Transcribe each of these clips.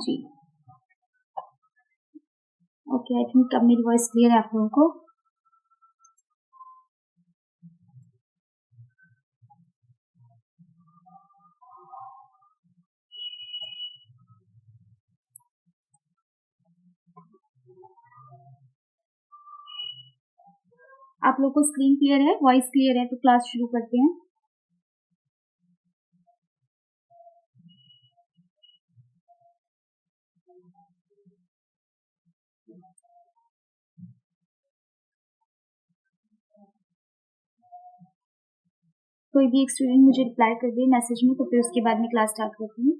Ji. Okay, I think अब मेरी voice clear है आप लोगों को। आप लोगों को स्क्रीन क्लियर है, वॉइस क्लियर है, तो क्लास शुरू करते हैं। कोई भी एक स्टूडेंट मुझे रिप्लाई कर दे मैसेज में, तो फिर उसके बाद में क्लास स्टार्ट करती हूँ।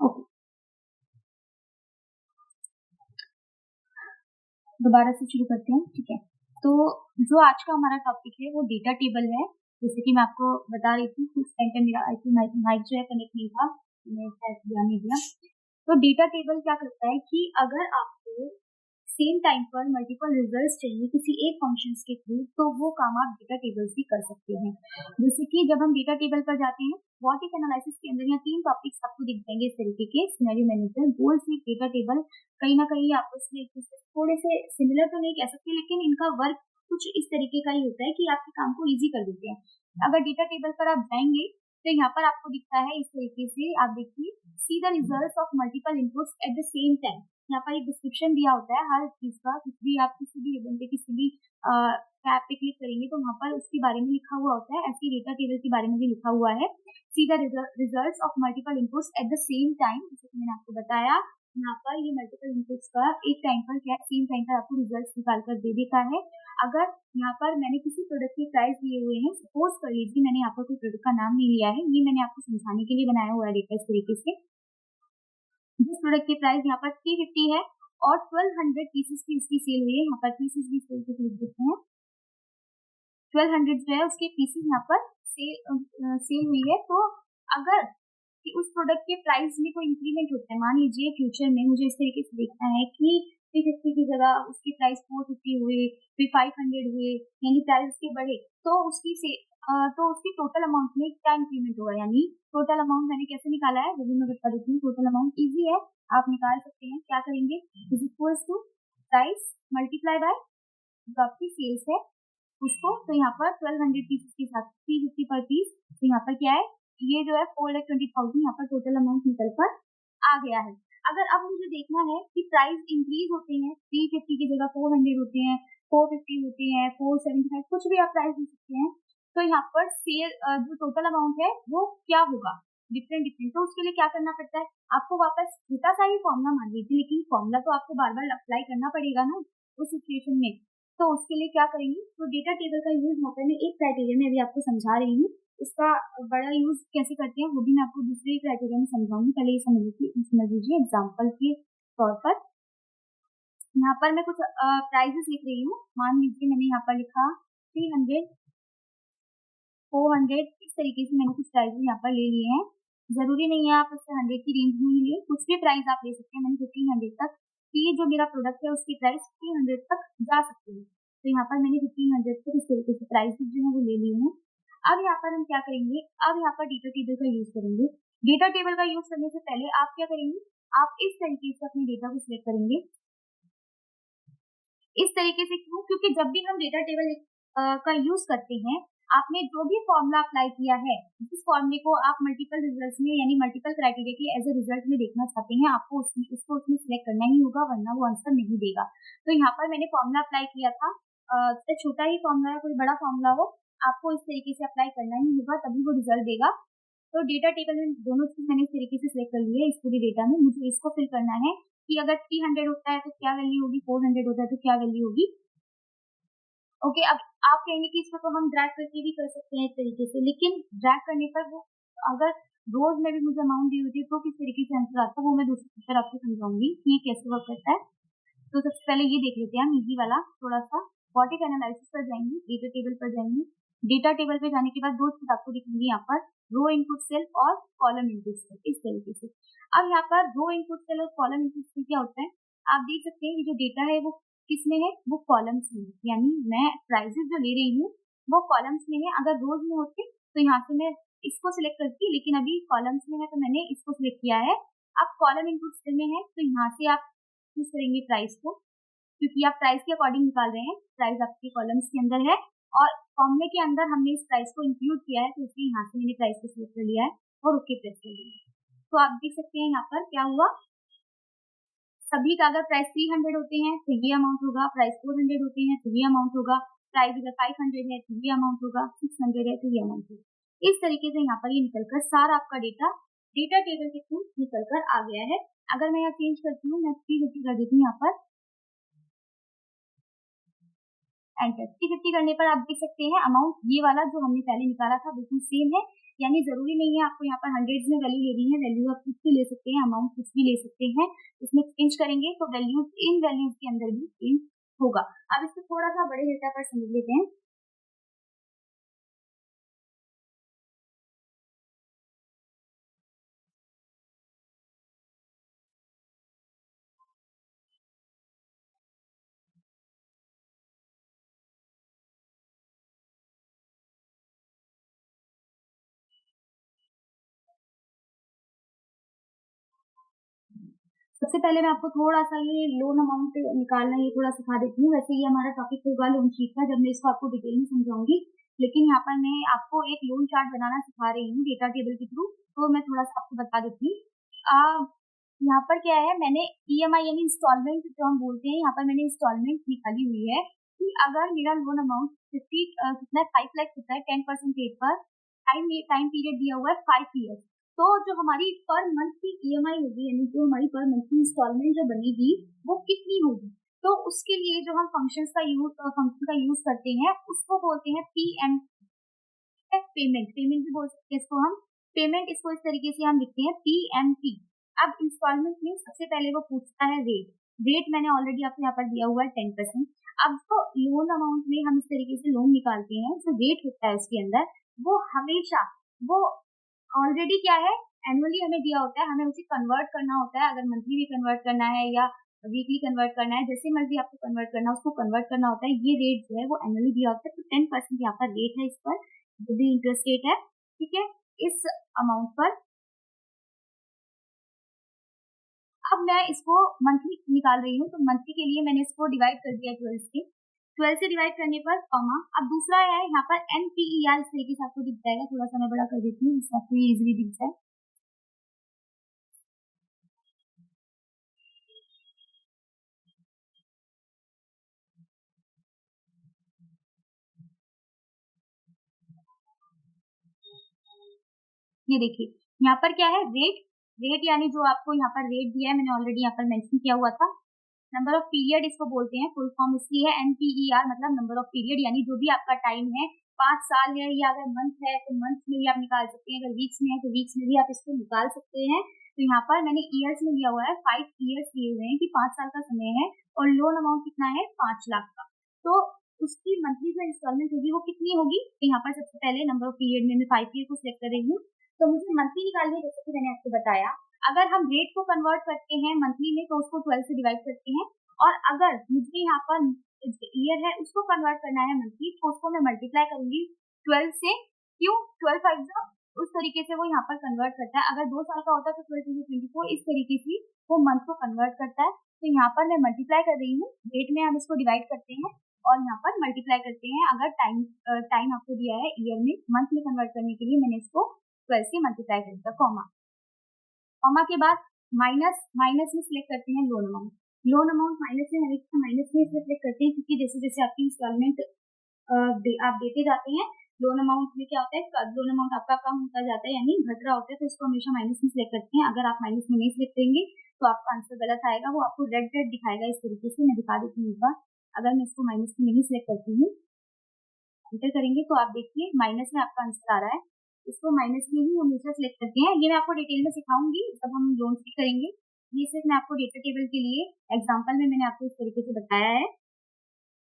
ओके, दोबारा से शुरू करते हैं, ठीक है। तो जो आज का हमारा टॉपिक है वो डेटा टेबल है। जैसे कि मैं आपको बता रही थी कुछ टाइम पे मेरा आई थिंक माइक जो है कनेक्ट नहीं था, मैं शायद ध्यान नहीं दिया। तो डेटा टेबल क्या करता है कि अगर आपको सेम टाइम पर मल्टीपल रिजल्ट्स चाहिए किसी एक फंक्शंस के थ्रू, तो वो काम आप डेटा टेबल से कर सकते हैं। जैसे कि जब हम डेटा टेबल पर जाते हैं, व्हाट एनालिसिस के अंदर यहाँ 3 टॉपिक्स आपको दिख जाएंगे इस तरीके के, सिनेरियो मैनेजर, गोल सीट, डेटा टेबल। कहीं ना कहीं आपस में एक दूसरे से थोड़े से सिमिलर तो नहीं कह सकते, लेकिन इनका वर्क कुछ इस तरीके का ही होता है कि आपके काम को इजी कर देते हैं। अगर डेटा टेबल पर आप जाएंगे तो यहाँ पर आपको दिखता है इस तरीके से, आप देखिए, see the results of multiple inputs at the same time. यहाँ पर एक डिस्क्रिप्शन दिया होता है हर चीज का, कुछ भी आप किसी भी इवेंट पे किसी भी टैब पे क्लिक करेंगे तो वहाँ पर उसके बारे में लिखा हुआ होता है। ऐसे डेटा टेबल के बारे में भी लिखा हुआ है, see the results of multiple inputs at the same time. जैसे कि मैंने आपको बताया, यहाँ पर ये मल्टीपल इनपुट्स का एक टाइम पर क्या सेम टाइम पर आपको रिजल्ट्स निकाल कर दे देता है। अगर यहाँ पर मैंने किसी प्रोडक्ट के प्राइस दिए हुए हैं, सपोज कर लीजिए मैंने यहाँ पर कोई प्रोडक्ट का नाम नहीं लिया है, ये मैंने आपको समझाने के लिए बनाया हुआ है डेटा इस तरीके से। जिस प्रोडक्ट की प्राइस यहाँ पर 350 है और 1200 पीसेस की उसकी सेल हुई है, यहाँ पर पीसेस भी सेल के लिख देते हैं। 1200 जो है उसके पीसेस यहाँ पर सेल हुई है। तो अगर कि उस प्रोडक्ट के प्राइस में कोई इंक्रीमेंट होता है, मान लीजिए फ्यूचर में मुझे इस तरीके से देखना है कि 350 की जगह उसकी प्राइस 450 हुए, फिर 500 हुए, यानी प्राइस उसके बढ़े, तो उसकी टोटल अमाउंट में क्या इंक्रीमेंट होगा। यानी टोटल अमाउंट मैंने कैसे निकाला है वो भी मैं बता देती हूँ। टोटल अमाउंट इजी है, आप निकाल सकते हैं। क्या करेंगे, is equal to price multiply by जो आपकी सेल्स है उसको। तो यहाँ पर 1200 पीसेस के साथ 350 पर पीस, तो यहाँ पर क्या है, ये जो है 4,20,000 यहाँ पर टोटल अमाउंट निकल कर आ गया है। अगर अब मुझे देखना है कि प्राइस इंक्रीज होते हैं, 350 की जगह 400 होते हैं, 450 होते हैं, 475, कुछ भी आप प्राइस दे सकते हैं, तो यहाँ पर सेल जो टोटल अमाउंट है वो क्या होगा, डिफरेंट डिफरेंट। तो उसके लिए क्या करना पड़ता है, आपको वापस छोटा सा ही फॉर्मूला मान लीजिए, लेकिन फॉर्मूला तो आपको बार बार अप्लाई करना पड़ेगा ना उस सिचुएशन में। तो उसके लिए क्या करेंगे, तो डेटा टेबल का यूज यहाँ पर मैं एक क्राइटेरिया में अभी आपको समझा रही हूँ, इसका बड़ा यूज कैसे करते हैं वो भी मैं आपको दूसरे क्राइटेरिया में समझाऊंगी। पहले ये समझ लीजिए एग्जाम्पल के तौर पर। यहाँ पर मैं कुछ प्राइजेस लिख रही हूँ, मान लीजिए मैंने यहाँ पर लिखा 300, 400, इस तरीके से मैंने कुछ प्राइजेस यहाँ पर ले लिए हैं। जरूरी नहीं है आप उससे 100 की रेंज में ही लिए, कुछ भी प्राइस आप ले सकते हैं। मैंने 1500 तक, ये जो मेरा प्रोडक्ट है उसकी प्राइस 300 तक जा सकती है, तो यहाँ पर मैंने 1500 तक इस तरीके से प्राइसेस जो है वो ले लिए हैं। अब यहाँ पर हम क्या करेंगे, अब यहाँ पर डेटा टेबल का यूज करेंगे। डेटा टेबल का यूज करने से पहले आप क्या करेंगे, आप इस तरीके से अपने डेटा को सिलेक्ट करेंगे। इस तरीके से क्यों, क्योंकि जब भी हम डेटा टेबल का यूज करते हैं, आपने जो भी फॉर्मूला अप्लाई किया है, जिस फॉर्मूले को आप मल्टीपल रिजल्ट्स में यानी मल्टीपल क्राइटेरिया के एज ए रिजल्ट में देखना चाहते हैं, आपको उसको उसमें सिलेक्ट करना ही होगा, वरना वो आंसर नहीं देगा। तो यहाँ पर मैंने फॉर्मूला अप्लाई किया था, चाहे छोटा ही फॉर्मूला है कोई बड़ा फॉर्मूला हो, आपको इस तरीके से अप्लाई करना ही होगा, तभी वो रिजल्ट देगा। तो डेटा टेबल में दोनों चीज मैंने इस तरीके से सिलेक्ट कर ली है। इस पूरी डेटा में मुझे इसको फिल करना है कि अगर 300 होता है तो क्या वैल्यू होगी, 400 होता है तो क्या वैल्यू होगी। ओके, अब आप कहेंगे कि इसको तो हम ड्रैग करके भी कर सकते हैं इस तरीके से, लेकिन ड्रैग करने पर वो अगर रोज में भी मुझे अमाउंट दी होती है तो किस तरीके से आंसर आता है वो मैं दूसरे पिक्चर आपको समझाऊंगी कि ये कैसे वर्क करता है। तो सबसे पहले ये देख लेते हैं हम इजी वाला थोड़ा सा। व्हाट एनालिसिस पर जाएंगे, डेटा टेबल पर जाएंगे। डेटा टेबल पे जाने के बाद दो चीज आपको दिखेंगी यहाँ पर, रो इनपुट सेल और कॉलम इनपुट सेल, इस तरीके से। अब यहाँ पर रो इनपुट सेल और कॉलम इनपुट सेल क्या होता है, आप देख सकते हैं ये जो डेटा है वो किस में है, वो कॉलम्स में है। यानी मैं प्राइसेस जो ले रही हूँ वो कॉलम्स में है, अगर रोज में होते तो यहाँ से मैं इसको सिलेक्ट करती हूँ, लेकिन अभी कॉलम्स में है तो मैंने इसको सिलेक्ट किया है। अब कॉलम इनपुट सेल में है तो यहाँ से आप चूज करेंगे प्राइस को, क्योंकि आप प्राइस के अकॉर्डिंग निकाल रहे हैं, प्राइस आपके कॉलम्स के अंदर है और फॉर्मूले के अंदर हमने इस प्राइस को इंक्लूड किया है, तो इसलिए यहाँ से मैंने प्राइस को सिलेक्ट कर लिया है और ओके प्रेस कर दिया। तो आप देख सकते हैं यहाँ पर क्या हुआ, सभी का अगर प्राइस 300 होते हैं तो ये अमाउंट होगा, प्राइस 400 होते हैं तो ये अमाउंट होगा, प्राइस अगर 500 है तो ये अमाउंट होगा, 600 है तो ये अमाउंट होगा। इस तरीके से यहाँ पर ये निकलकर सारा आपका डेटा टेबल के थ्रू निकलकर आ गया है। अगर मैं यहाँ चेंज करती हूँ, मैं 350 कर देती हूँ यहाँ पर, एंटर। 350 करने पर आप देख सकते हैं अमाउंट ये वाला जो हमने पहले निकाला था बिल्कुल सेम है, यानी जरूरी नहीं है आपको यहाँ पर हंड्रेड्स में वैल्यू लेनी है, वैल्यू आप कुछ भी ले सकते हैं, अमाउंट कुछ भी ले सकते हैं। इसमें चेंज करेंगे तो वैल्यूज इन वैल्यूज के अंदर भी चेंज होगा। अब इसको थोड़ा सा बड़े डेटा पर समझ लेते हैं। सबसे पहले मैं आपको थोड़ा सा ये लोन अमाउंट निकालना ये थोड़ा सिखा देती हूँ। वैसे ये हमारा टॉपिक होगा लोन शीट का, जब मैं इसको आपको डिटेल में समझाऊंगी, लेकिन यहाँ पर मैं आपको एक लोन चार्ट बनाना सिखा रही हूँ डेटा टेबल के थ्रू, तो मैं थोड़ा सा आपको बता देती हूँ। यहाँ पर क्या है, मैंने EMI यानी इंस्टॉलमेंट जो हम बोलते हैं, यहाँ पर मैंने इंस्टॉलमेंट निकाली हुई है कि अगर मेरा लोन अमाउंट 50 कितना 5 लाख होता है 10% रेट पर, टाइम पीरियड दिया हुआ है 5 ईयर, तो जो हमारी पर मंथ की EMI होगी, यानी जो हमारी पर मंथ की इंस्टॉलमेंट जो बनेगी वो कितनी होगी, तो उसके लिए जो हम फंक्शन का यूज करते हैं उसको बोलते हैं PM पेमेंट भी बोल सकते हैं इसको हम, पेमेंट इसको इस तरीके से हम लिखते हैं PMP। अब इंस्टॉलमेंट में सबसे पहले वो पूछता है रेट मैंने ऑलरेडी आपको यहाँ पर दिया हुआ है 10%। अब तो लोन अमाउंट में हम इस तरीके से लोन निकालते हैं, जो रेट होता है उसके अंदर वो हमेशा वो ऑलरेडी क्या है एनुअली हमें दिया होता है, हमें उसे कन्वर्ट करना होता है, अगर मंथली भी कन्वर्ट करना है या वीकली कन्वर्ट करना है, जैसे मर्जी आपको कन्वर्ट करना है उसको कन्वर्ट करना होता है। ये रेट जो है वो एनुअली दिया होता है, तो 10% यहाँ पर रेट है इस पर, जो भी इंटरेस्ट रेट है, ठीक है, इस अमाउंट पर। अब मैं इसको मंथली निकाल रही हूँ, तो मंथली के लिए मैंने इसको डिवाइड कर दिया 12 से डिवाइड करने पर कॉमा। अब दूसरा है यहाँ पर NPER, इस तरीके से आपको दिख जाएगा, थोड़ा सा मैं बड़ा कर देती हूँ जिससे आपको ये इजिली दिख जाए। ये देखिए यहाँ पर क्या है रेट यानी जो आपको यहाँ पर रेट दिया है मैंने ऑलरेडी यहाँ पर मेंशन किया हुआ था। नंबर ऑफ पीरियड इसको बोलते हैं, फुल फॉर्म इसकी है NPER, मतलब नंबर ऑफ पीरियड, यानी जो भी आपका टाइम है, 5 साल है या अगर मंथ है तो मंथ में भी आप निकाल सकते हैं, अगर वीक्स में है तो वीक्स में भी आप इसको निकाल सकते हैं। तो यहाँ पर मैंने ईयर्स में लिया हुआ है, 5 ईयर्स लिए हुए हैं कि 5 साल का समय है और लोन अमाउंट कितना है 5 लाख का, तो उसकी मंथली जो इंस्टॉलमेंट होगी वो कितनी होगी। तो यहाँ पर सबसे पहले नंबर ऑफ पीरियड में मैं 5 ईयर को सिलेक्ट कर रही हूँ, तो मुझे मंथली निकालनी है, जैसे कि मैंने आपको बताया। अगर हम रेट को कन्वर्ट करते हैं मंथली में तो उसको 12 से डिवाइड करते हैं, और अगर मुझे यहाँ पर ईयर है उसको कन्वर्ट करना है मंथली, तो उसको मैं मल्टीप्लाई करूंगी 12 से, क्यों 12 5 उस तरीके से वो यहाँ पर कन्वर्ट करता है। अगर 2 साल का होता है तो 12 into 24, इस तरीके से वो मंथ को कन्वर्ट करता है। तो यहाँ पर मैं मल्टीप्लाई कर रही हूँ, रेट में हम इसको डिवाइड करते हैं और यहाँ पर मल्टीप्लाई करते हैं। अगर टाइम आपको दिया है ईयर में, मंथ में कन्वर्ट करने के लिए मैंने इसको 12 से मल्टीप्लाई कर दिया, कॉमा के बाद माइनस में सिलेक्ट करते हैं लोन अमाउंट माइनस में हमेशा माइनस में इसलिए सिलेक्ट करते हैं क्योंकि जैसे जैसे आपकी इंस्टॉलमेंट आप देते जाते हैं, लोन अमाउंट में क्या होता है, लोन अमाउंट आपका कम होता जाता है यानी घट रहा होता है, तो इसको हमेशा माइनस में सिलेक्ट करते हैं। अगर आप माइनस में नहीं सिलेक्ट करेंगे तो आपका आंसर गलत आएगा, वो आपको रेड दिखाएगा। इस तरीके से मैं दिखा देती हूँ एक बार, अगर मैं इसको माइनस में नहीं सिलेक्ट करती हूँ, एंटर करेंगे तो आप देखिए माइनस में आपका आंसर आ रहा है। इसको माइनस में ही हमेशा सिलेक्ट करते हैं, ये मैं आपको डिटेल में सिखाऊंगी जब हम लोन शीट करेंगे। ये सिर्फ मैं आपको डेटा टेबल के लिए एग्जांपल में मैंने आपको इस तरीके से बताया है।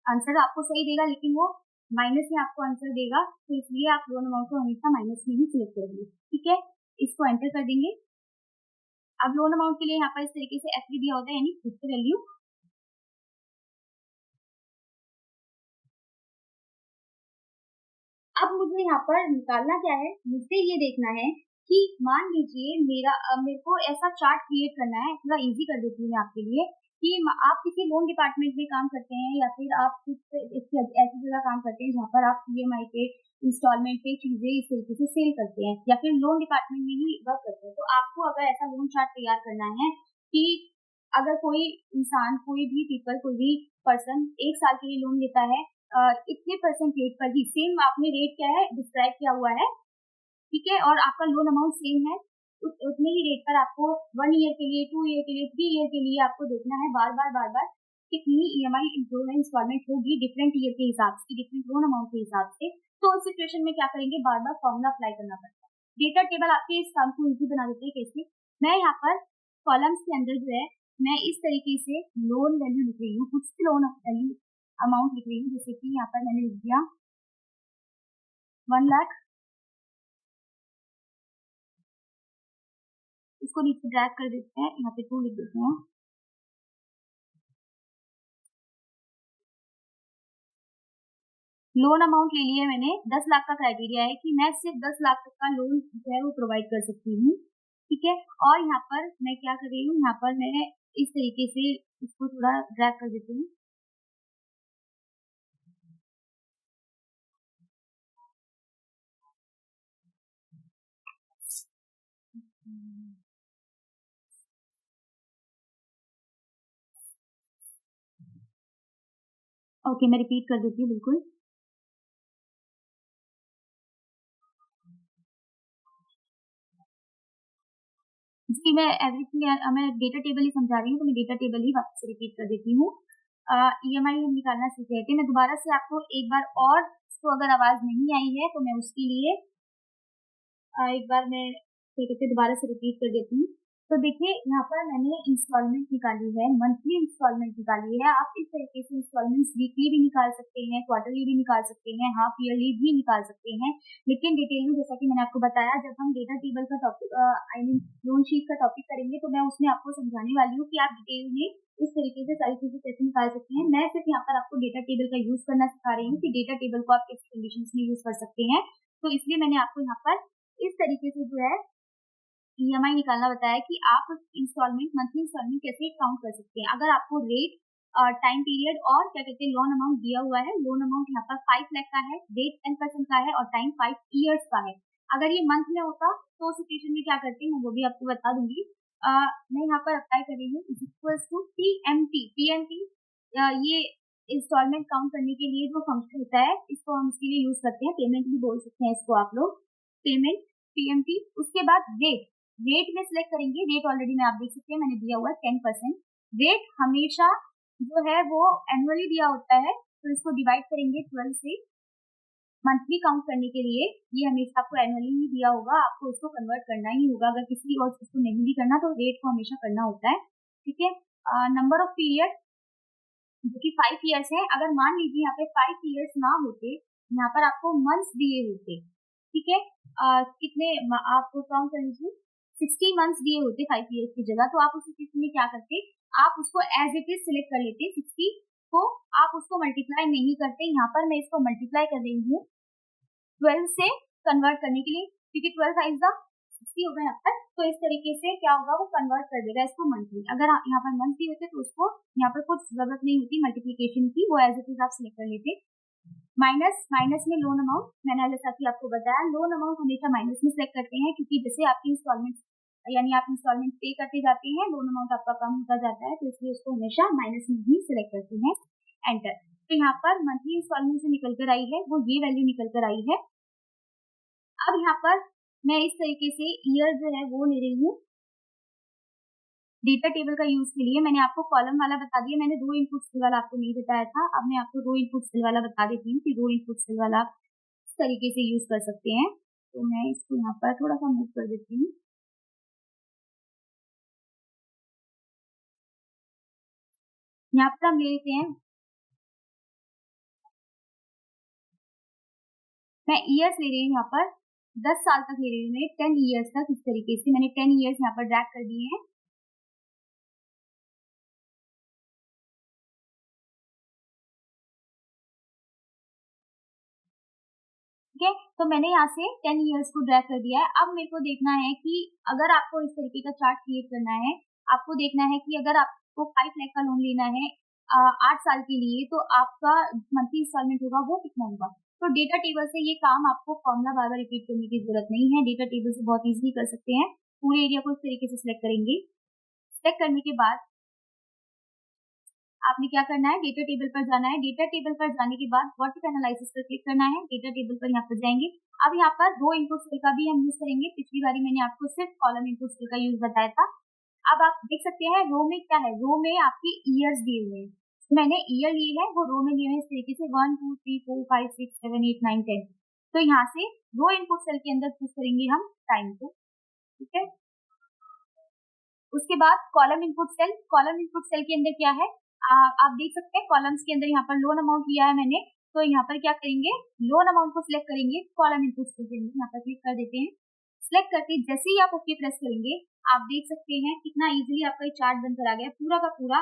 आंसर आपको सही देगा लेकिन वो माइनस में आपको आंसर देगा, तो इसलिए आप लोन अमाउंट को हमेशा माइनस में ही सिलेक्ट करेंगे, ठीक है। इसको एंटर कर देंगे। अब लोन अमाउंट के लिए यहाँ पर इस तरीके से FD दिया होता है, यानी फिक्स्ड वैल्यू। अब मुझे यहाँ पर निकालना क्या है, मुझे ये देखना है कि मान लीजिए मेरे को ऐसा चार्ट क्रिएट करना है, थोड़ा इजी कर देती हूँ मैं आपके लिए, कि आप किसी लोन डिपार्टमेंट में काम करते हैं या फिर आप कुछ ऐसी जगह काम करते हैं जहाँ पर आप ईएमआई पे, इंस्टॉलमेंट पे चीजें इस तरीके से सेल करते हैं, या फिर लोन डिपार्टमेंट में ही वर्क करते हैं। तो आपको अगर ऐसा लोन चार्ट तैयार करना है कि अगर कोई इंसान, कोई भी पीपल, कोई भी पर्सन 1 साल के लिए लोन लेता है, इतने परसेंट रेट पर ही, सेम आपने रेट क्या है डिस्क्राइब किया हुआ है, ठीक है, और आपका लोन अमाउंट सेम है, उतने ही रेट पर आपको 1 ईयर के लिए, 2 ईयर के लिए, 3 ईयर के लिए आपको देखना है बार बार कितनी ईएमआई इंस्टॉलमेंट होगी डिफरेंट ईयर के हिसाब से, डिफरेंट लोन अमाउंट के हिसाब से। तो उस सिचुएशन में क्या करेंगे, बार बार फॉर्मूला अप्लाई करना पड़ता है। डेटा टेबल आपके इस काम को इजी बना देते हैं। कैसे, मैं यहाँ पर कॉलम्स के अंदर जो है, मैं इस तरीके से लोन वैल्यू लिख रही हूँ, कुछ लोन वैल्यू अमाउंट लिख रही हूँ, जैसे कि यहाँ पर मैंने लिख दिया 1 लाख, इसको नीचे ड्रैग कर देते हैं, यहाँ पे 2 लिख देते हैं। लोन अमाउंट ले लिया मैंने, 10 लाख का क्राइटेरिया है कि मैं सिर्फ 10 लाख तक का लोन जो है वो प्रोवाइड कर सकती हूँ, ठीक है। और यहाँ पर मैं क्या कर रही हूँ, यहाँ पर मैं इस तरीके से इसको थोड़ा ड्रैग कर देती हूँ। ओके, मैं रिपीट कर देती हूँ बिल्कुल। जी, मैं एवरीथिंग, मैं डेटा टेबल ही समझा रही हूँ, तो मैं डेटा टेबल ही वापस से रिपीट कर देती हूँ। ईएमआई हम निकालना सीख रहे थे, मैं दोबारा से आपको एक बार और, तो अगर आवाज नहीं आई है तो मैं उसके लिए एक बार मैं क्या कहते हैं दोबारा से रिपीट कर देती हूँ। तो देखिए, यहाँ पर मैंने इंस्टॉलमेंट निकाली है, मंथली इंस्टॉलमेंट निकाली है। आप इस तरीके से इंस्टॉलमेंट्स वीकली भी निकाल सकते हैं, क्वार्टरली भी निकाल सकते हैं, हाफ ईयरली भी निकाल सकते हैं। लेकिन डिटेल में, जैसा कि मैंने आपको बताया, जब हम डेटा टेबल का topic, I mean loan sheet का टॉपिक करेंगे, तो मैं उसमें आपको समझाने वाली हूँ कि आप डिटेल में इस तरीके से सारी चीजें कैसे निकाल सकते हैं। मैं सिर्फ यहाँ पर आपको डेटा टेबल का यूज करना सिखा रही हूँ कि डेटा टेबल को आप किस कंडीशन में यूज कर सकते हैं। तो इसलिए मैंने आपको यहाँ पर इस तरीके से जो है ईएमआई निकालना बताया कि आप इंस्टॉलमेंट, मंथली इंस्टॉलमेंट कैसे काउंट कर सकते हैं। अगर आपको रेट, टाइम पीरियड और क्या कहते हैं लोन अमाउंट दिया हुआ है, लोन अमाउंट यहाँ पर 5 लाख का है, रेट 10% का है और टाइम 5 ईयर्स का है। अगर ये मंथ में होता तो सिचुएशन में क्या करते हैं वो भी आपको बता दूंगी। मैं यहाँ पर अप्लाई कर रही हूँ इक्वल्स टू टीएमटी। टीएमटी ये इंस्टॉलमेंट काउंट करने के लिए जो फंक्शन होता है, इसको हम इसके लिए यूज करते हैं, पेमेंट भी बोल सकते हैं इसको आप लोग, पेमेंट, टीएमटी। उसके बाद रेट, रेट में सिलेक्ट करेंगे, रेट ऑलरेडी में आप देख सकते हैं मैंने दिया हुआ है 10%। रेट हमेशा जो है वो एनुअली दिया होता है, तो इसको डिवाइड करेंगे 12 से। मंथली काउंट करने के लिए ये हमेशा आपको एनुअली ही दिया होगा, आपको उसको कन्वर्ट करना ही होगा। अगर किसी और चीज को नहीं भी करना तो रेट को हमेशा करना होता है, ठीक है। नंबर ऑफ पीरियड जो कि 5 ईयर्स है, अगर मान लीजिए यहाँ पे 5 ईयर्स ना होते, यहाँ पर आपको मंथ्स दिए होते, ठीक है, कितने आप काउंट कर लीजिए, 60 मंथ्स दिए होते 5 ईयर्स की जगह, तो आप उस स्थिति में क्या करते, आप उसको एज इट इज सिलेक्ट कर लेते 60 को, आप उसको मल्टीप्लाई नहीं करते। यहाँ पर मैं इसको मल्टीप्लाई कर रही हूँ 12 से कन्वर्ट करने के लिए, क्योंकि 12 फाइव द 60 होगा यहाँ पर, तो इस तरीके से क्या होगा, वो कन्वर्ट कर देगा इसको मंथली। अगर यहाँ पर मंथली होते तो उसको यहाँ पर कुछ जरूरत नहीं होती मल्टीप्लीकेशन की, वो एज इट इज आप सिलेक्ट कर लेते। माइनस, माइनस में लोन अमाउंट, मैंने जैसा कि आपको बताया लोन अमाउंट हमेशा माइनस में सिलेक्ट करते हैं, क्योंकि जैसे आपकी इंस्टॉलमेंट, यानी आप इंस्टॉलमेंट पे करते जाते हैं, लोन अमाउंट आपका कम होता जाता है, तो इसलिए उसको हमेशा माइनस में ही सिलेक्ट करते हैं। एंटर। तो यहाँ पर मंथली इंस्टॉलमेंट से निकल कर आई है, वो ये वैल्यू निकल कर आई है। अब यहाँ पर मैं इस तरीके से ईयर जो है वो ले रही हूँ डेटा टेबल का यूज के लिए। मैंने आपको कॉलम वाला बता दिया, मैंने रो इनपुट सेल वाला आपको नहीं बताया था। अब मैं आपको रो इनपुट सेल वाला बता देती हूँ कि रो इनपुट सेल वाला आप इस तरीके से यूज कर सकते हैं। तो मैं इसको यहाँ पर थोड़ा सा मूव कर देती हूँ। यहाँ पर हम ले लेते हैं, मैं ईयर्स ले रही हूँ, यहाँ पर 10 साल तक ले रही हूँ मैं, 10 ईयर्स तक। इस तरीके से मैंने 10 ईयर्स यहाँ पर ड्रैग कर दिए हैं। ठीक है। तो मैंने यहाँ से 10 ईयर्स को ड्रैग कर दिया है। अब मेरे को देखना है कि अगर आपको इस तरीके का चार्ट क्रिएट करना है, आपको देखना है कि अगर आपको 5 लाख का लोन लेना है 8 साल के लिए, तो आपका मंथली इंस्टॉलमेंट होगा वो कितना होगा। तो डेटा टेबल से ये काम आपको फॉर्मूला बार बार रिपीट करने की जरूरत नहीं है, डेटा टेबल से बहुत इजीली कर सकते हैं। पूरे एरिया को इस तरीके से सिलेक्ट करेंगे। सिलेक्ट करने के बाद आपने क्या करना है, डेटा टेबल पर जाना है। डेटा टेबल पर जाने के बाद वर्टिकल एनालिसिस पर क्लिक करना है। डेटा टेबल पर यहाँ पर जाएंगे। अब यहाँ पर रो इनपुट सेल का भी हम यूज करेंगे। पिछली बारी मैंने आपको सिर्फ कॉलम इनपुट सेल का यूज बताया था। अब आप देख सकते हैं रो में क्या है, रो में आपकी ईयर्स दिए हुए हैं। तो मैंने ईयर लिए हैं, वो रो में लिए हुए इस तरीके से 1 2 3 4 5 6 7 8 9 10। तो यहाँ से रो इनपुट सेल के अंदर चूज करेंगे हम टाइम को। ठीक है। उसके बाद column input cell, column input cell के अंदर क्या है, आप देख सकते हैं कॉलम्स के अंदर यहाँ पर लोन अमाउंट लिया है मैंने। तो यहाँ पर क्या करेंगे, लोन अमाउंट को सिलेक्ट करेंगे, कॉलम इनपुट सेल के अंदर यहाँ पर क्लिक कर देते हैं। सिलेक्ट करके जैसे ही आप ओके प्रेस करेंगे, आप देख सकते हैं कितना इजीली आपका ये चार्ट बनकर आ गया पूरा का पूरा।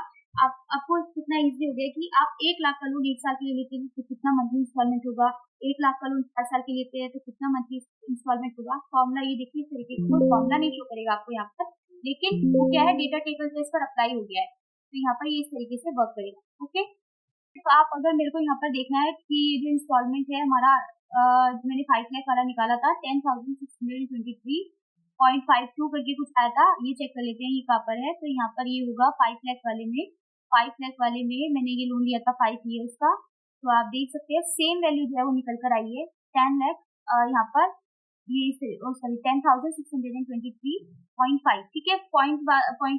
आपको कितना इजी हो गया कि आप 1 लाख का लोन 1 साल के लिए लेते हैं तो कितना मंथली इंस्टॉलमेंट होगा, 1 लाख का लोन 4 साल के लेते हैं तो कितना मंथली इंस्टॉलमेंट होगा। फॉर्मूला ये देखिए इस तरीके से, फॉर्मूला नहीं शो करेगा आपको यहाँ पर, लेकिन वो क्या है, डेटा टेबल से इस पर अप्लाई हो गया है। तो यहाँ पर ये इस तरीके से वर्क करेगा। ओके। तो आप अगर मेरे को यहाँ पर देखना है कि जो इंस्टॉलमेंट है हमारा, मैंने 5 लाख वाला निकाला था, 10,623.52 करके कुछ आया था, ये चेक कर लेते हैं ये कहाँ पर है। तो यहाँ पर ये होगा 5 लाख वाले में, 5 लाख वाले में मैंने ये लोन लिया था 5 ईयर्स का। तो आप देख सकते हैं सेम वैल्यू जो है वो निकल कर आई है 10 लाख, यहाँ पर ये सॉरी 10,623.5। ठीक है। पॉइंट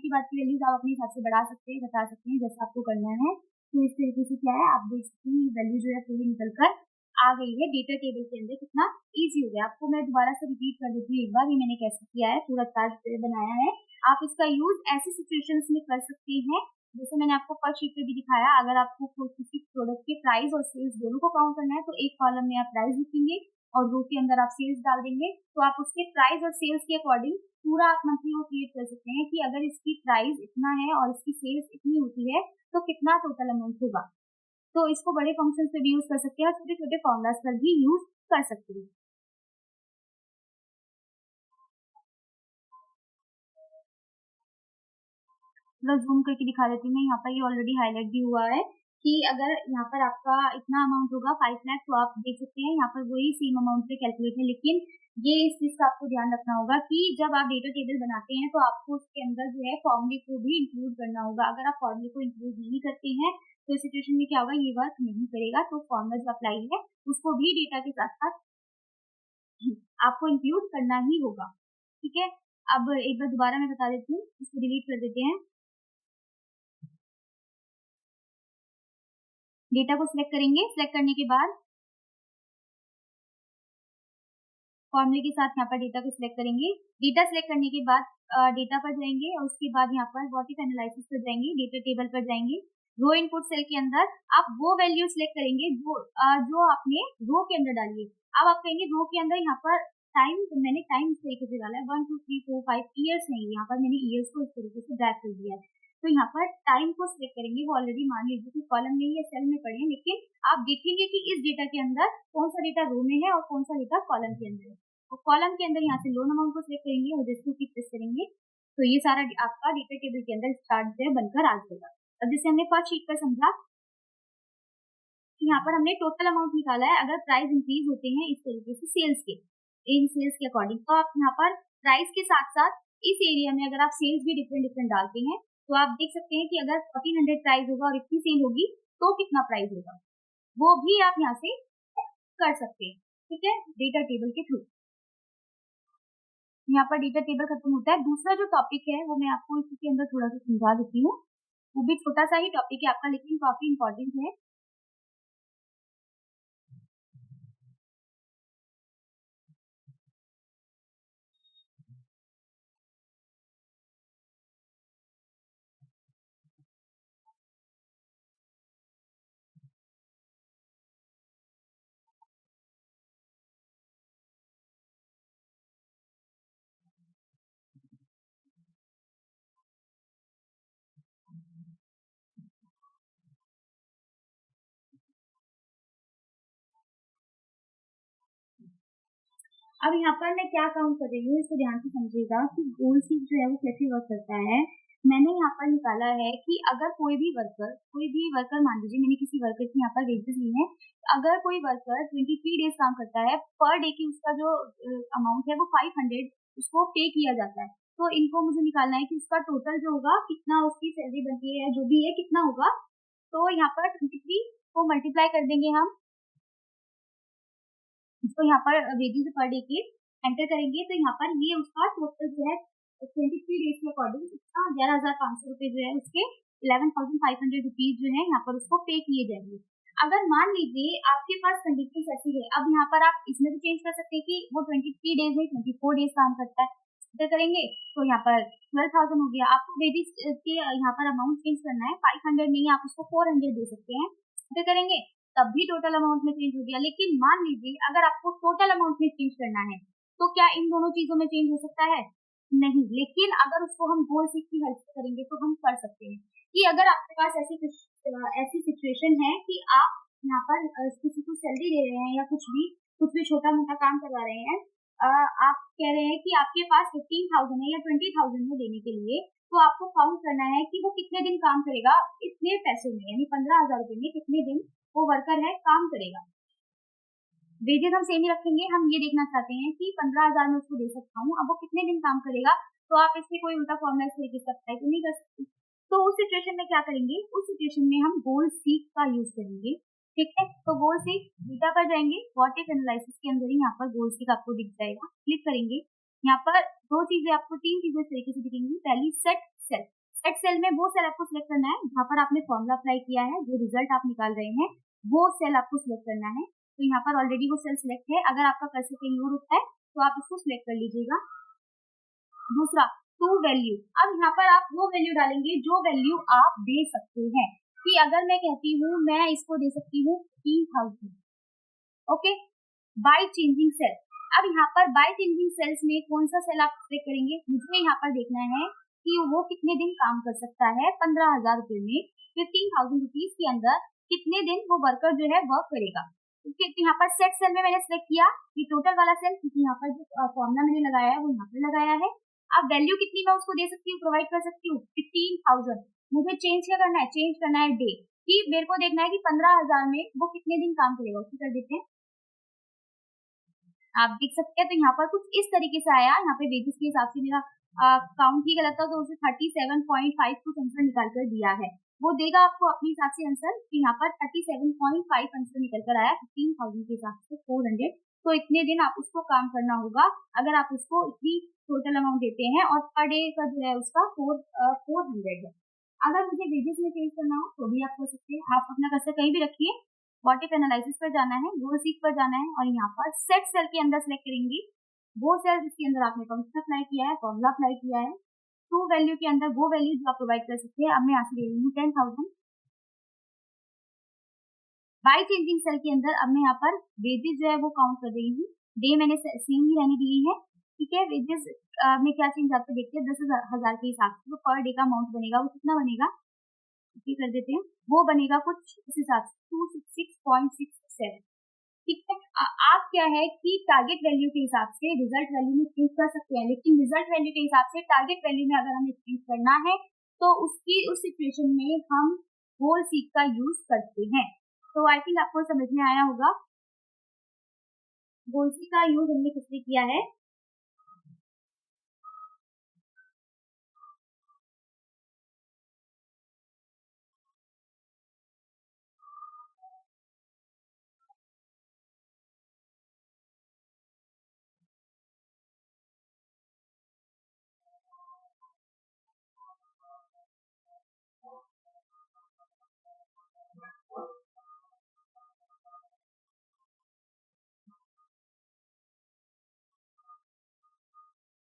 की बात की वैल्यूज आप अपने हिसाब से बढ़ा सकते हैं, घटा सकते हैं, जैसा आपको करना है। तो इस तरीके से क्या है, आप देख सकते हैं वैल्यू जो है पूरी निकल कर आ गई है डेटा टेबल के अंदर। कितना इजी हो गया। आपको मैं दोबारा से रिपीट कर देती हूँ एक बार, ये मैंने कैसे किया है, पूरा चार्ट बनाया है। आप इसका यूज ऐसी सिचुएशंस में कर सकते हैं जैसे मैंने आपको फर्स्ट शीट पे भी दिखाया। अगर आपको किसी प्रोडक्ट के प्राइस और सेल्स दोनों को काउंट करना है तो एक कॉलम में आप प्राइस लिखेंगे और रो के अंदर आप सेल्स डाल देंगे। तो आप उसके प्राइस और सेल्स के अकॉर्डिंग पूरा आप मंथली वो क्रिएट कर सकते हैं कि अगर इसकी प्राइस इतना है और इसकी सेल्स इतनी होती है तो कितना टोटल अमाउंट होगा। तो इसको बड़े फंक्शन पे भी यूज कर सकते हैं और छोटे छोटे फॉर्मुलाज पर भी यूज कर सकते हैं। थोड़ा जूम करके दिखा देती हूँ मैं, यहाँ पर ये ऑलरेडी हाईलाइट भी हुआ है कि अगर यहाँ पर आपका इतना अमाउंट होगा 5 लाख, तो आप देख सकते हैं यहाँ पर वही सेम अमाउंट पे कैलकुलेट है। लेकिन ये इस चीज का आपको ध्यान रखना होगा कि जब आप डेटा टेबल बनाते हैं तो आपको उसके अंदर जो है फॉर्मूले को भी इंक्लूड करना होगा। अगर आप फॉर्मूले को इंक्लूड नहीं करते हैं तो इस सिचुएशन में क्या होगा, ये वर्क नहीं करेगा। तो फॉर्मूला जो अप्लाई है उसको भी डेटा के साथ साथ आपको इंक्लूड करना ही होगा। ठीक है। अब एक बार दोबारा मैं बता देती हूँ, इसको डिलीट कर देते हैं। डेटा को सिलेक्ट करेंगे। सिलेक्ट करने के बाद फॉर्मूले के साथ यहाँ पर डेटा को सिलेक्ट करेंगे। डेटा सिलेक्ट करने के बाद डेटा पर जाएंगे और उसके बाद यहाँ पर व्हाट इफ एनालिसिस पर जाएंगे, डेटा टेबल पर जाएंगे। रो इनपुट सेल के अंदर आप वो वैल्यू सिलेक्ट करेंगे जो आपने रो के अंदर डाली है। अब आप कहेंगे रो के अंदर यहाँ पर टाइम, तो मैंने टाइम इस तरीके से डाला है 1 2 3 4 5 ईयर्स नहीं, यहाँ पर मैंने ईयर्स को इस तरीके से ड्रैग कर दिया है। तो यहाँ पर टाइम को सिलेक्ट करेंगे। वो ऑलरेडी मान लीजिए कि कॉलम में या सेल में पड़े हैं, लेकिन आप देखेंगे कि इस डेटा के अंदर कौन सा डेटा रो में है और कौन सा डेटा कॉलम के अंदर है। और कॉलम के अंदर यहाँ से लोन अमाउंट को सिलेक्ट करेंगे और जिसको की प्रेस करेंगे तो ये सारा आपका डेटा टेबल के अंदर चार्ट जो है बनकर आ जाएगा। अब जैसे हमने फर्स्ट शीट पर समझा कि यहाँ पर हमने टोटल अमाउंट निकाला है। अगर प्राइस इंक्रीज होते हैं इस तरीके से सेल्स के, इन सेल्स के अकॉर्डिंग, तो आप यहाँ पर प्राइस के साथ साथ इस एरिया में अगर आप सेल्स भी डिफरेंट डिफरेंट डालते हैं तो आप देख सकते हैं कि अगर 1400 प्राइस होगा और इतनी सेल होगी तो कितना प्राइस होगा, वो भी आप यहाँ से कर सकते हैं। ठीक है। डेटा टेबल के थ्रू यहाँ पर डेटा टेबल खत्म होता है। दूसरा जो टॉपिक है वो मैं आपको इसी के अंदर थोड़ा सा समझा देती हूँ। वो भी छोटा सा ही टॉपिक है आपका, लेकिन काफी इंपॉर्टेंट है। अब यहाँ पर मैं क्या काउंट कर रही हूँ, इसको ध्यान से समझिएगा कि गोल सीक जो है वो कैसे वर्क करता है। मैंने यहाँ पर निकाला है कि अगर कोई भी वर्कर मान लीजिए मैंने किसी वर्कर की यहाँ पर वेजेस ली है, अगर कोई वर्कर 23 डेज काम करता है, पर डे की उसका जो अमाउंट है वो 500 उसको पे किया जाता है। तो इनको मुझे निकालना है कि उसका टोटल जो होगा कितना उसकी सैलरी बनती है, जो भी है कितना होगा। तो यहाँ पर 23 को मल्टीप्लाई कर देंगे हम, इसको यहाँ पर वेजेस पर डे के एंटर करेंगे, तो यहाँ पर ये उसका टोटल जो है 23 डेज के अकॉर्डिंग इसका 11,500 रुपए जो है उसके 11,500 रुपीज जो है यहाँ पर उसको पे किए जाएंगे। अगर मान लीजिए आपके पास कंडीशन ऐसी है, अब यहाँ पर आप इसमें भी चेंज कर सकते हैं कि वो 23 डेज में 24 डेज काम करता है, तो करेंगे तो यहाँ पर 12,000 हो गया। आपको वेजेस के यहाँ पर अमाउंट चेंज करना है, 500 नहीं आप उसको 400 दे सकते हैं, तो करेंगे तब भी टोटल अमाउंट में चेंज हो गया। लेकिन मान लीजिए अगर आपको टोटल अमाउंट में चेंज करना है, तो क्या इन दोनों चीजों में चेंज हो सकता है? नहीं। लेकिन अगर उसको हम गोल सीक की हेल्प से करेंगे तो हम कर सकते हैं कि अगर आपके पास ऐसी सिचुएशन है कि आप यहाँ पर किसी को सैलरी दे रहे हैं या कुछ भी छोटा मोटा काम करवा रहे हैं, आप कह रहे हैं कि आपके पास 15,000 है या 20,000 में देने के लिए, तो आपको काउंट करना है कि वो कितने दिन काम करेगा इतने पैसों में, यानी 15,000 रुपए में कितने दिन वो वर्कर है काम करेगा। वेजेस हम सेम ही रखेंगे, हम ये देखना चाहते हैं कि 15,000 में उसको दे सकता हूँ, अब वो कितने दिन काम करेगा, तो आप इससे कोई उल्टा फॉर्मूला इस तरीके से अप्लाई तो नहीं कर सकते। तो उस सिचुएशन में क्या करेंगे, उस सिचुएशन में हम गोल सीक का यूज करेंगे। ठीक है, तो गोल सीक बीटा पर जाएंगे, व्हाट इफ एनालिसिस के अंदर ही यहाँ पर गोल सीक आपको दिख जाएगा, क्लिक करेंगे। यहाँ पर तीन चीजें इस तरीके से दिखेंगी। पहली सेट सेल, सेट सेल में वो सेल आपको सिलेक्ट करना है जहाँ पर आपने फॉर्मूला अप्लाई किया है, जो रिजल्ट आप निकाल रहे हैं वो सेल आपको सिलेक्ट करना है। तो यहाँ पर ऑलरेडी वो सेल सिलेक्ट है, अगर आपका कर्सर कहीं और उठता है तो आप इसको सिलेक्ट कर लीजिएगा। दूसरा टू वैल्यू, अब यहाँ पर आप वो वैल्यू डालेंगे जो वैल्यू आप दे सकते हैं, कि अगर मैं कहती हूँ मैं इसको दे सकती हूँ 3,000, ओके, बाय चेंजिंग सेल। अब यहाँ पर बाय चेंजिंग सेल्स में कौन सा सेल आप सिलेक्ट करेंगे, मुझे यहाँ पर देखना है कि वो कितने दिन काम कर सकता है 15,000 रुपए में, 15,000 रुपीज के अंदर कितने दिन वो वर्कर जो है वर्क करेगा। यहाँ पर सेट सेल में मैंने सिलेक्ट किया कि टोटल वाला सेल, क्योंकि यहाँ पर जो फॉर्मूला मैंने लगाया है वो यहाँ पे लगाया है। अब वैल्यू कितनी मैं उसको दे सकती हूँ, प्रोवाइड कर सकती हूँ 15,000। मुझे चेंज क्या करना है, चेंज करना है डे, कि मेरे को देखना है कि 15,000 में वो कितने दिन काम करेगा, उसको कर देते हैं। आप देख सकते हैं तो यहाँ पर कुछ इस तरीके से आया। यहाँ पे वेजेस के हिसाब से मेरा काउंट ही गलत था, तो उसे 37.5 कुछ आंसर निकाल कर दिया है। वो देगा आपको अपने हिसाब से आंसर, कि यहाँ पर 37.5 आंसर निकल कर आया 15,000 के हिसाब से 400। तो इतने दिन आप उसको काम करना होगा अगर आप उसको इतनी टोटल अमाउंट देते हैं, और पर डे का जो है उसका 400 है। अगर मुझे वेजेस में चेंज करना हो तो भी आप कर सकते हैं। आप अपना कर्सर कहीं भी रखिए, व्हाट इफ एनालिसिस पर जाना है, गोल सीक पर जाना है, और यहाँ पर सेट सेल के अंदर सेलेक्ट करेंगे वो सेल जिसके अंदर आपने फंक्शन अप्लाई किया है, फॉर्मूला अप्लाई किया है। टू वैल्यू के अंदर वो वैल्यू जो आप प्रोवाइड कर सकते हैं, अब मैं यहाँ से ले रही हूँ 10,000। बाय चेंजिंग सेल के अंदर अब मैं यहाँ पर वेजेस जो है वो काउंट कर रही हूँ, डे मैंने सेम ही रहने दी है। ठीक है, वेजेस में क्या चेंज आपको देखते हैं, 10,000 के हिसाब से जो पर डे का अमाउंट बनेगा वो कितना बनेगा, कर देते हैं, वो बनेगा कुछ इस हिसाब से 266.67। ठीक है, आप क्या है कि टारगेट वैल्यू के हिसाब से रिजल्ट वैल्यू में चेंज कर सकते हैं, लेकिन रिजल्ट वैल्यू के हिसाब से टारगेट वैल्यू में अगर हमें चेंज करना है तो उस सिचुएशन में हम गोल सीक का यूज करते हैं। तो आई थिंक आपको समझ में आया होगा गोल सीक का यूज हमने किस लिए किया है।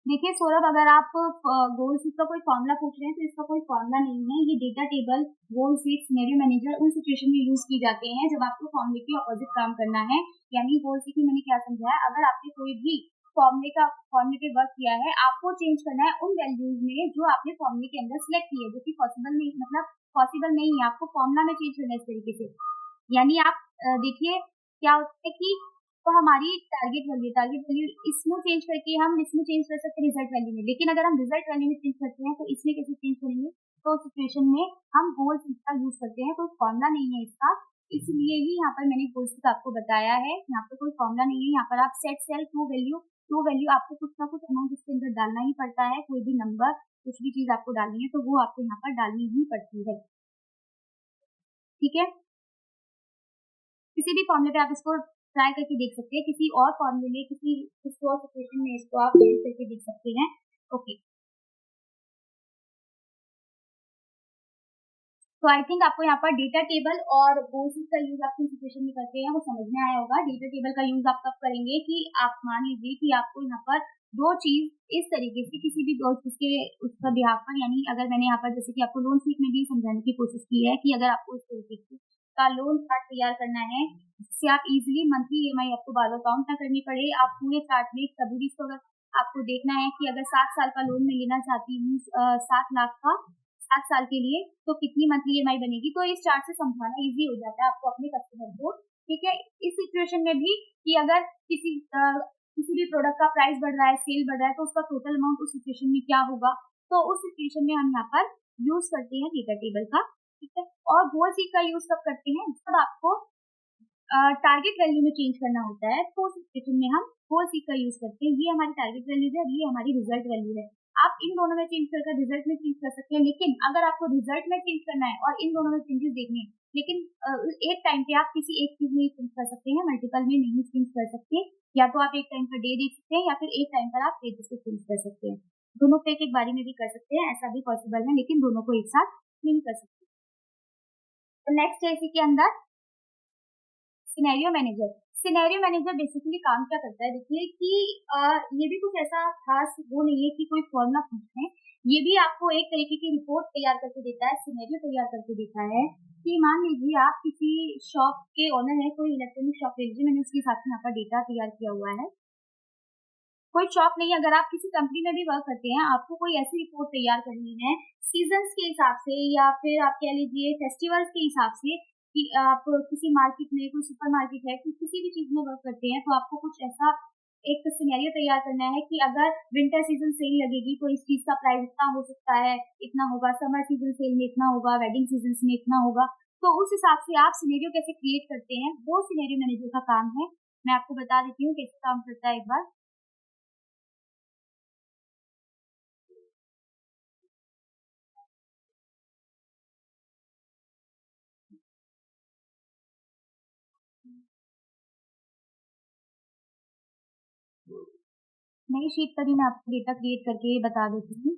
देखिए सौरभ, अगर आप गोल सीक का कोई फॉर्मूला पूछ रहे हैं तो इसका कोई फॉर्मूला नहीं है। ये डेटा टेबल, गोल सीक, सिनेरियो मैनेजर उन सिचुएशन में यूज की जाते हैं जब आपको फॉर्मूले के ऑपोजिट काम करना है। यानी गोल सीक में मैंने क्या समझाया, अगर आपने कोई भी फॉर्मूले पे वर्क किया है, आपको चेंज करना है उन वैल्यूज में जो आपने फॉर्मूले के अंदर सिलेक्ट की है, जो कि पॉसिबल नहीं, मतलब पॉसिबल नहीं है आपको फॉर्मूला में चेंज करना है इस तरीके से। यानी आप देखिए क्या होता है कि तो हमारी टारगेट वैल्यू इसमें चेंज करके हम इसमें चेंज कर सकते हैं रिजल्ट वैल्यू में, लेकिन अगर हम रिजल्ट वैल्यू में चेंज करते हैं तो इसमें कैसे चेंज करेंगे? तो सिचुएशन में हम गोल सीक का यूज करते हैं, तो फॉर्मूला नहीं है इसका, इसलिए ही यहाँ पर मैंने गोल सीक आपको बताया है। यहाँ पर कोई फॉर्मूला नहीं है, यहाँ पर आप सेट सेल टू वैल्यू आपको कुछ ना कुछ अमाउंट इसके अंदर डालना ही पड़ता है, कोई भी नंबर कुछ भी चीज आपको डालनी है तो वो आपको यहाँ पर डालनी ही पड़ती है। ठीक है, किसी भी फॉर्मूले पे आप इसको ट्राई करके देख सकते हैं, किसी और फॉर्मूले में किसी और सिचुएशन में इसको आप चेंज करके देख सकते हैं। ओके, तो आई थिंक आपको यहाँ पर डेटा टेबल और गोल सीक का यूज आप किस सिचुएशन में करते हैं वो समझ में आया होगा। डेटा टेबल का यूज आप कब करेंगे कि आप मान लीजिए कि आपको यहाँ पर दो चीज इस तरीके से किसी भी दोस्त के उसका बिहाफ पर, यानी अगर मैंने यहाँ पर जैसे कि आपको लोन सीक में भी समझाने की कोशिश की है कि अगर आपको इस तरीके का लोन चार्ट तैयार करना है जिससे आप इजीली मंथली ईएमआई आपको बार बार काउंट ना करनी पड़े, आप पूरे चार्ट में कभी भी इसको अगर आपको देखना है कि अगर 7 साल का लोन मैं लेना चाहती हूँ 7 लाख का 7 साल के लिए, तो कितनी मंथली ईएमआई बनेगी, तो इस चार्ट से समझाना इजी हो जाता है आपको अपने कस्टमर को। ठीक है, इस सिचुएशन में भी कि अगर किसी भी प्रोडक्ट का प्राइस बढ़ रहा है, सेल बढ़ रहा है, तो उसका टोटल अमाउंट उस सिचुएशन में क्या होगा, तो उस सिचुएशन में हम यहाँ पर यूज करते हैं डेटा टेबल का। ठीक है, और गोल सीक का यूज कब करते हैं? जब आपको टारगेट वैल्यू में चेंज करना होता है, तो उस सिचुएशन में हम गोल सीक का यूज करते हैं। ये हमारी टारगेट वैल्यू है, ये हमारी रिजल्ट वैल्यू है। आप इन दोनों में चेंज करके रिजल्ट में चेंज कर सकते हैं, लेकिन अगर आपको रिजल्ट में चेंज करना है और इन दोनों में चेंजेस देखने हैं, लेकिन एक टाइम पे आप किसी एक चीज में चेंज कर सकते हैं, मल्टीपल में नहीं चेंज कर सकते। या तो आप एक टाइम पर डे देख सकते हैं या फिर एक टाइम पर आप पेजेस को चेंज कर सकते हैं। दोनों पे एक बारी में भी कर सकते हैं, ऐसा भी पॉसिबल है, लेकिन दोनों को एक साथ नहीं कर सकते। तो नेक्स्ट है इसी के अंदर scenario manager. Scenario manager basically काम क्या करता है, देखिए कि ये भी कुछ ऐसा खास वो नहीं है कि कोई फॉर्मूला पूछते हैं, ये भी आपको एक तरीके की रिपोर्ट तैयार करके देता है, सिनेरियो तैयार करके देता है कि मान लीजिए आप किसी शॉप के ओनर है, कोई इलेक्ट्रॉनिक शॉप ले लीजिए, मैंने उसके साथ में यहाँ पर डेटा तैयार किया हुआ है। कोई शॉप नहीं, अगर आप किसी कंपनी में भी वर्क करते हैं, आपको कोई ऐसी रिपोर्ट तैयार करनी है सीजन्स के हिसाब से या फिर आप कह लीजिए फेस्टिवल्स के हिसाब से कि आप किसी मार्केट में, कोई सुपर मार्केट है, किसी भी चीज में वर्क करते हैं, तो आपको कुछ ऐसा एक सिनेरियो तैयार करना है कि अगर विंटर सीजन सेल लगेगी तो इस चीज का प्राइस इतना हो सकता है, इतना होगा, समर सीजन सेल में इतना होगा, वेडिंग सीजन में इतना होगा। तो उस हिसाब से आप सिनेरियो कैसे क्रिएट करते हैं, वो सिनेरियो मैनेजर का काम है। मैं आपको बता देती हूँ कैसे काम करता है एक बार। नई शीट पर ही मैं आपको डेटा क्रिएट करके बता देती हूँ।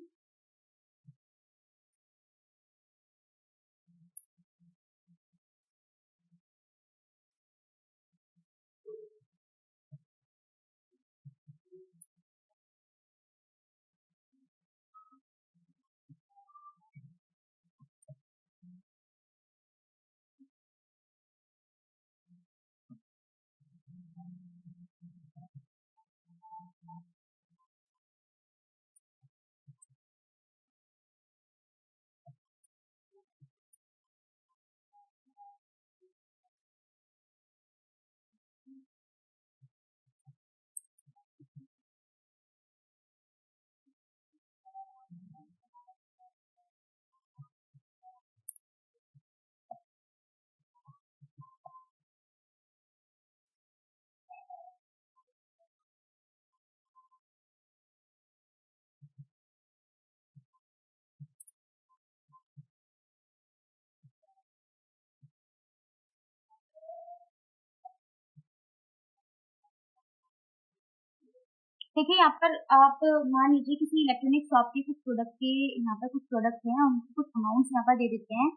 देखिए यहाँ पर आप मान लीजिए किसी इलेक्ट्रॉनिक शॉप के कुछ प्रोडक्ट के, यहाँ पर कुछ प्रोडक्ट हैं, उनको कुछ अमाउंट्स यहाँ पर दे देते हैं।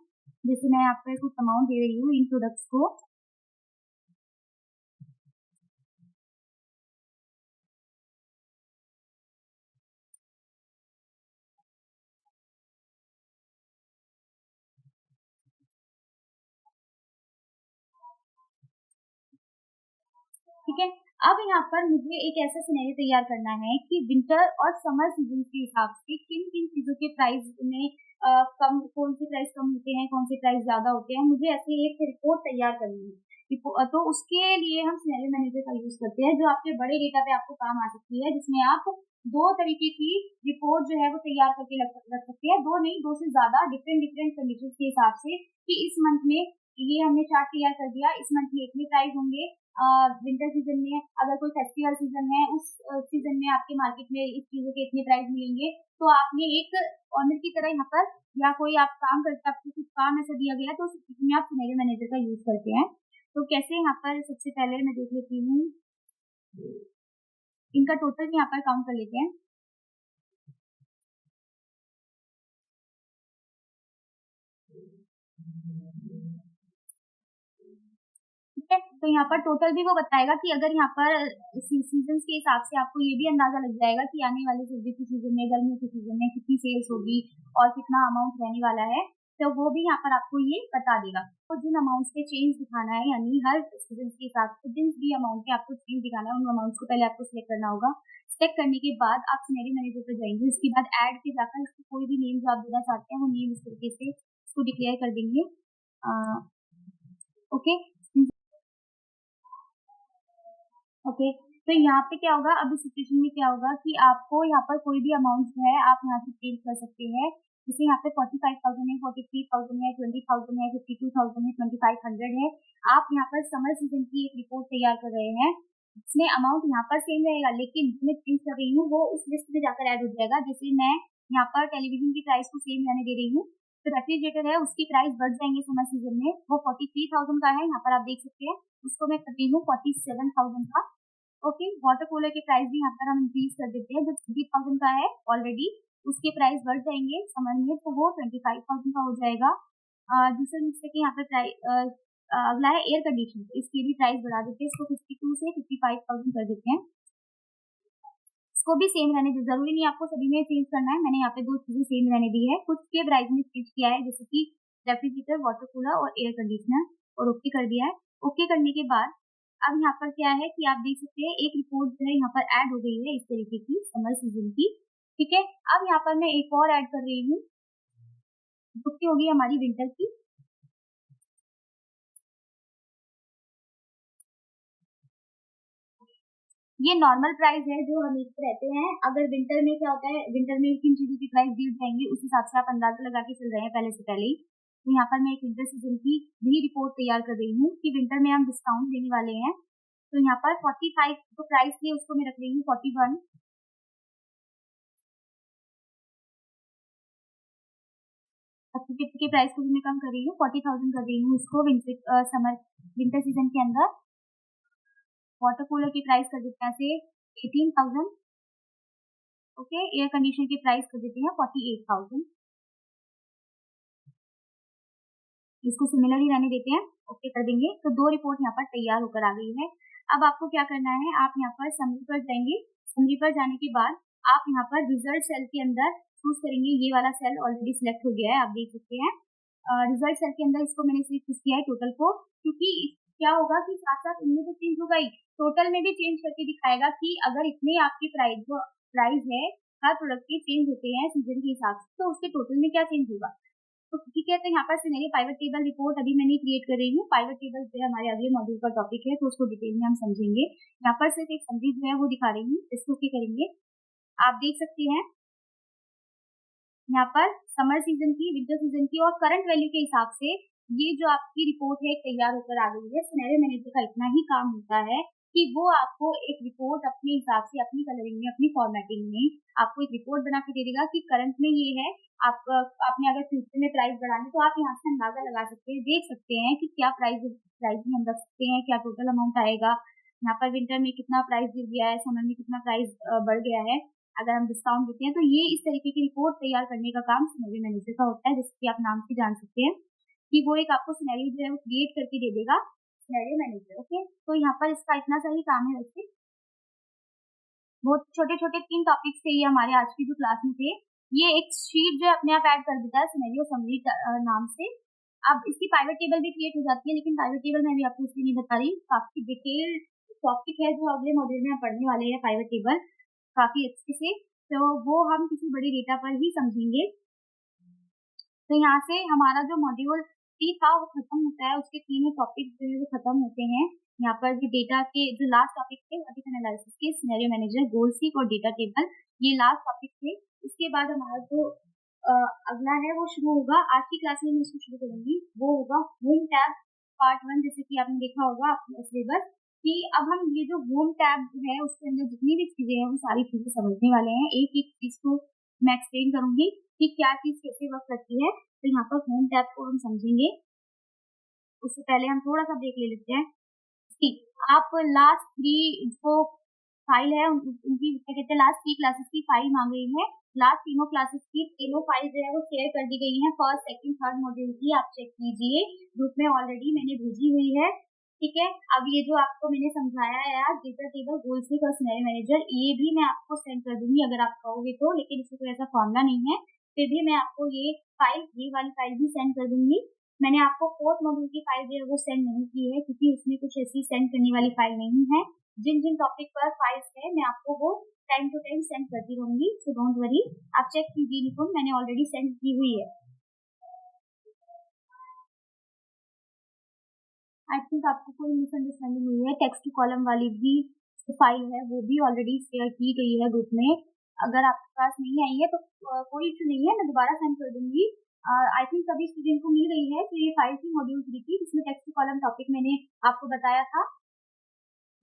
जैसे मैं आपको कुछ अमाउंट दे रही हूँ इन प्रोडक्ट्स को। ठीक है, अब यहाँ पर मुझे एक ऐसा सिनेरियो तैयार करना है कि विंटर और समर सीजन के हिसाब से किन किन चीजों के प्राइस में कम, कौन से प्राइस कम होते हैं, कौन से प्राइस ज्यादा होते हैं, मुझे ऐसे एक रिपोर्ट तैयार करनी है। तो उसके लिए हम सिनेरियो मैनेजर का यूज करते हैं, जो आपके बड़े डेटा पे आपको काम आ सकती है, जिसमें आप दो तरीके की रिपोर्ट जो है वो तैयार करके रख सकते हैं, दो नहीं, दो से ज्यादा डिफरेंट डिफरेंट कंडीशन के हिसाब से, कि इस मंथ में ये हमने चार्ट तैयार कर दिया, इस मंथ में इतने प्राइस होंगे, विंटर सीजन में अगर कोई फेस्टिवल सीजन है उस सीजन में आपके मार्केट में इस चीजों के इतने प्राइस मिलेंगे। तो आपने एक ऑनर की तरह यहाँ पर, या कोई आप काम करते, आपको कुछ काम ऐसा दिया गया तो उस स्थिति में आप सिनेरियो मैनेजर का यूज करते हैं। तो कैसे, यहाँ पर सबसे पहले मैं देख लेती हूँ, इनका टोटल यहाँ पर काउंट कर लेते हैं। ठीक है, तो यहाँ पर टोटल भी वो बताएगा कि अगर यहाँ पर सीजन के हिसाब से आपको ये भी अंदाजा लग जाएगा कि आने वाले सर्दी के सीजन में, गर्मियों के सीजन में कितनी सेल्स होगी और कितना अमाउंट रहने वाला है, तो वो भी यहाँ पर आपको ये बता देगा। तो जिन अमाउंट पे चेंज दिखाना है, यानी हर सीजन के हिसाब से जिन भी अमाउंट पे आपको चेंज दिखाना है, उन अमाउंट को पहले आपको सिलेक्ट करना होगा। सिलेक्ट करने के बाद आप सिनेरियो मैनेजर पे जाएंगे, उसके बाद ऐड पे जाकर इसको कोई भी नेम जो आप देना चाहते हैं वो नेम इस तरीके से इसको डिक्लेयर कर देंगे। ओके ओके, तो यहाँ पे क्या होगा, अब इस सिचुएशन में क्या होगा कि आपको यहाँ पर कोई भी अमाउंट जो है आप यहाँ से चेंज कर सकते हैं। जैसे यहाँ पे 45,000 है, 43,000 है, 20,000 है, 52,000 है, 2,500 है। आप यहाँ पर समर सीजन की एक रिपोर्ट तैयार कर रहे हैं, इसमें अमाउंट यहाँ पर सेम रहेगा, लेकिन मैं चेंज कर रही हूँ वो उस लिस्ट में जाकर ऐड हो जाएगा। जैसे मैं यहाँ पर टेलीविजन की प्राइस को सेम रहने दे रही हूँ, तो रेफ्रिजरेटर है उसकी प्राइस बढ़ जाएंगे समर सीजन में, वो 43,000 का है, यहाँ पर आप देख सकते हैं, उसको मैं कर रही हूँ 47,000 का। ओके, वाटर कूलर के प्राइस भी यहाँ पर हम इंक्रीज कर देते हैं, जो 30,000 का है ऑलरेडी, उसके प्राइस बढ़ जाएंगे समझ में, तो वो 25,000 का हो जाएगा। दूसरा जिससे कि यहाँ पे प्राइस अगला है एयर कंडीशन, तो इसकी भी प्राइस बढ़ा देते हैं, इसको 52 से 55,000 कर देते हैं। इसको भी सेम रहने दे, जरूरी नहीं आपको सभी में चेंज करना है, मैंने यहाँ पे दो चीजें सेम रहने दी है, कुछ के प्राइस में चेंज किया है, जैसे कि रेफ्रिजरेटर, वाटर कूलर और एयर कंडीशनर, और ओके कर दिया है। ओके करने के बाद अब यहाँ पर क्या है कि आप देख सकते हैं एक रिपोर्ट जो है यहाँ पर ऐड हो गई है इस तरीके की समर सीजन की। ठीक है, अब यहाँ पर मैं एक और ऐड कर रही हूँ, जो कि होगी हमारी विंटर की। ये नॉर्मल प्राइस है जो हमेशा रहते हैं। अगर विंटर में क्या होता है, विंटर में किन चीजों की प्राइस गिर जाएंगी उस हिसाब से आप अंदाजा लगा के चल रहे हैं पहले से पहले ही। तो यहाँ पर मैं एक विंटर सीजन की भी रिपोर्ट तैयार कर रही हूँ कि विंटर में हम डिस्काउंट देने वाले हैं। तो यहाँ पर 45 जो प्राइस थी उसको मैं रख रही हूँ 41, के प्राइस को भी मैं कम कर रही हूँ, 40,000 कर रही हूँ इसको विंटर सीजन के अंदर। वाटर कूलर की प्राइस कर देते हैं से 18,000। ओके, एयर कंडीशनर की प्राइस कर देते हैं 48,000, इसको सिमिलर ही रहने देते हैं, ओके कर देंगे। तो दो रिपोर्ट यहाँ पर तैयार होकर आ गई है। अब आपको क्या करना है, आप यहाँ पर समरी पर जाएंगे, समरी पर जाने के बाद आप यहाँ पर रिजल्ट सेल के अंदर चूज करेंगे, ये वाला सेल ऑलरेडी सिलेक्ट हो गया है, आप देख सकते हैं। रिजल्ट सेल के अंदर इसको मैंने सिलेक्ट किया है टोटल को, क्योंकि क्या होगा कि साथ साथ इनमें भी चेंज होगा, टोटल में भी चेंज करके दिखाएगा कि अगर इतने आपकी प्राइस जो प्राइस है हर प्रोडक्ट के चेंज होते हैं सीजन के हिसाब से, तो उसके टोटल में क्या चेंज होगा। तो ठीक है, तो यहाँ पर सिनेरियो पाइवट टेबल रिपोर्ट अभी मैंने क्रिएट कर रही हूँ। पाइवट टेबल जो है हमारे अगले मॉड्यूल का टॉपिक है, तो उसको डिटेल में हम समझेंगे। यहाँ पर सिर्फ एक समरी जो है वो दिखा रही हूँ, इसको क्या करेंगे, आप देख सकते हैं यहाँ पर समर सीजन की, विंटर सीजन की और करंट वैल्यू के हिसाब से ये जो आपकी रिपोर्ट है तैयार होकर आ गई है। सिनेरियो मैनेजर का इतना ही काम होता है कि वो आपको एक रिपोर्ट अपने हिसाब से, अपनी कलरिंग में, अपनी फॉर्मेटिंग में आपको एक रिपोर्ट बना के दे देगा कि करंट में ये है। आपने अगर फ्यूचर में प्राइस बढ़ाने, तो आप यहाँ से अंदाजा लगा सकते हैं, देख सकते हैं कि क्या प्राइस में हम रख सकते हैं, क्या टोटल अमाउंट आएगा। यहाँ पर विंटर में कितना प्राइस गिर गया है, समर में कितना प्राइस बढ़ गया है, अगर हम डिस्काउंट देते हैं। तो ये इस तरीके की रिपोर्ट तैयार करने का काम सिनेरियो मैनेजर का होता है, जैसे कि आप नाम से जान सकते हैं कि वो एक आपको सिनेरियो जो है वो क्रिएट करके दे देगा, सिनेरियो मैनेजर। ओके, तो यहाँ पर इसका इतना सही काम है। वैसे बहुत छोटे छोटे 3 टॉपिक्स थे ये हमारे आज की जो क्लास में थे। ये एक शीट जो है अपने आप ऐड कर देता है सिनेरियो समरी नाम से। अब इसकी पाइवट टेबल भी क्रिएट हो जाती है, लेकिन पाइवट टेबल मैं भी आपको इसलिए नहीं बता रही, काफी डिटेल्ड टॉपिक है जो अगले मॉड्यूल में हम पढ़ने वाले हैं, पाइवट टेबल काफी अच्छे से, तो वो हम किसी बड़ी डेटा पर ही समझेंगे। तो यहाँ से हमारा जो मॉड्यूल 3 था वो खत्म होता है, उसके तीनों टॉपिक जो है वो खत्म होते हैं। यहाँ पर जो डेटा के जो लास्ट टॉपिक थे लॉजिक एनालिसिस के, सिनेरियो मैनेजर, गोल सीक और डेटा टेबल, ये लास्ट टॉपिक थे। इसके बाद हमारा जो अगला है वो शुरू होगा। आज की क्लास में मैं इसको शुरू करूंगी, वो होगा होम टैब पार्ट 1। जैसे कि आपने देखा होगा अपने सिलेबस कि अब हम ये जो होम टैब है उसके अंदर जितनी भी चीजें हैं वो सारी चीजें समझने वाले हैं। एक एक चीज को मैं एक्सप्लेन करूंगी कि क्या चीज कैसे वर्क करती है। तो यहाँ पर होम टैब को हम समझेंगे, उससे पहले हम थोड़ा सा ब्रेक ले लेते हैं। आप लास्ट 3 जो फाइल है उनकी क्या कहते हैं, लास्ट 3 क्लासेस की फाइल मांग रही है। लास्ट तीनों क्लासेस की तीनों फाइल जो है वो शेयर कर दी गई है, फर्स्ट सेकंड थर्ड मॉड्यूल की। आप चेक कीजिए, ग्रुप में ऑलरेडी मैंने भेजी हुई है। ठीक है, अब ये जो आपको मैंने समझाया है यार, डेटा टेबल, गोल सीक और सिनेरियो मैनेजर, ये भी मैं आपको सेंड कर दूंगी अगर आप कहोगे तो, लेकिन इसमें कोई ऐसा फॉर्मूला नहीं है। फिर भी मैं आपको ये वाली फाइल भी सेंड कर दूंगी। मैंने आपको फोर्थ मॉड्यूल की फाइल जो है वो सेंड नहीं की है, क्योंकि उसमें कुछ ऐसी सेंड करने वाली फाइल नहीं है। जिन जिन टॉपिक पर फाइल्स है मैं आपको वो टाइम टू टाइम सेंड करती रहूंगी, सो डोंट वरी। आप चेक कीजिए, निपुण, मैंने ऑलरेडी सेंड की हुई है। आई थिंक आपको कोई मिसअंडरस्टैंडिंग हुई है। टेक्स्ट टू कॉलम वाली भी फाइल है वो भी ऑलरेडी शेयर की गई है ग्रुप में। अगर आपके पास नहीं आई है तो कोई इशू नहीं है, मैं दोबारा सेंड कर दूंगी। आई थिंक सभी स्टूडेंट को मिल गई है। तो ये फाइल थी मॉड्यूल 3 की, जिसमें टेक्स्ट टू कॉलम टॉपिक मैंने आपको बताया था।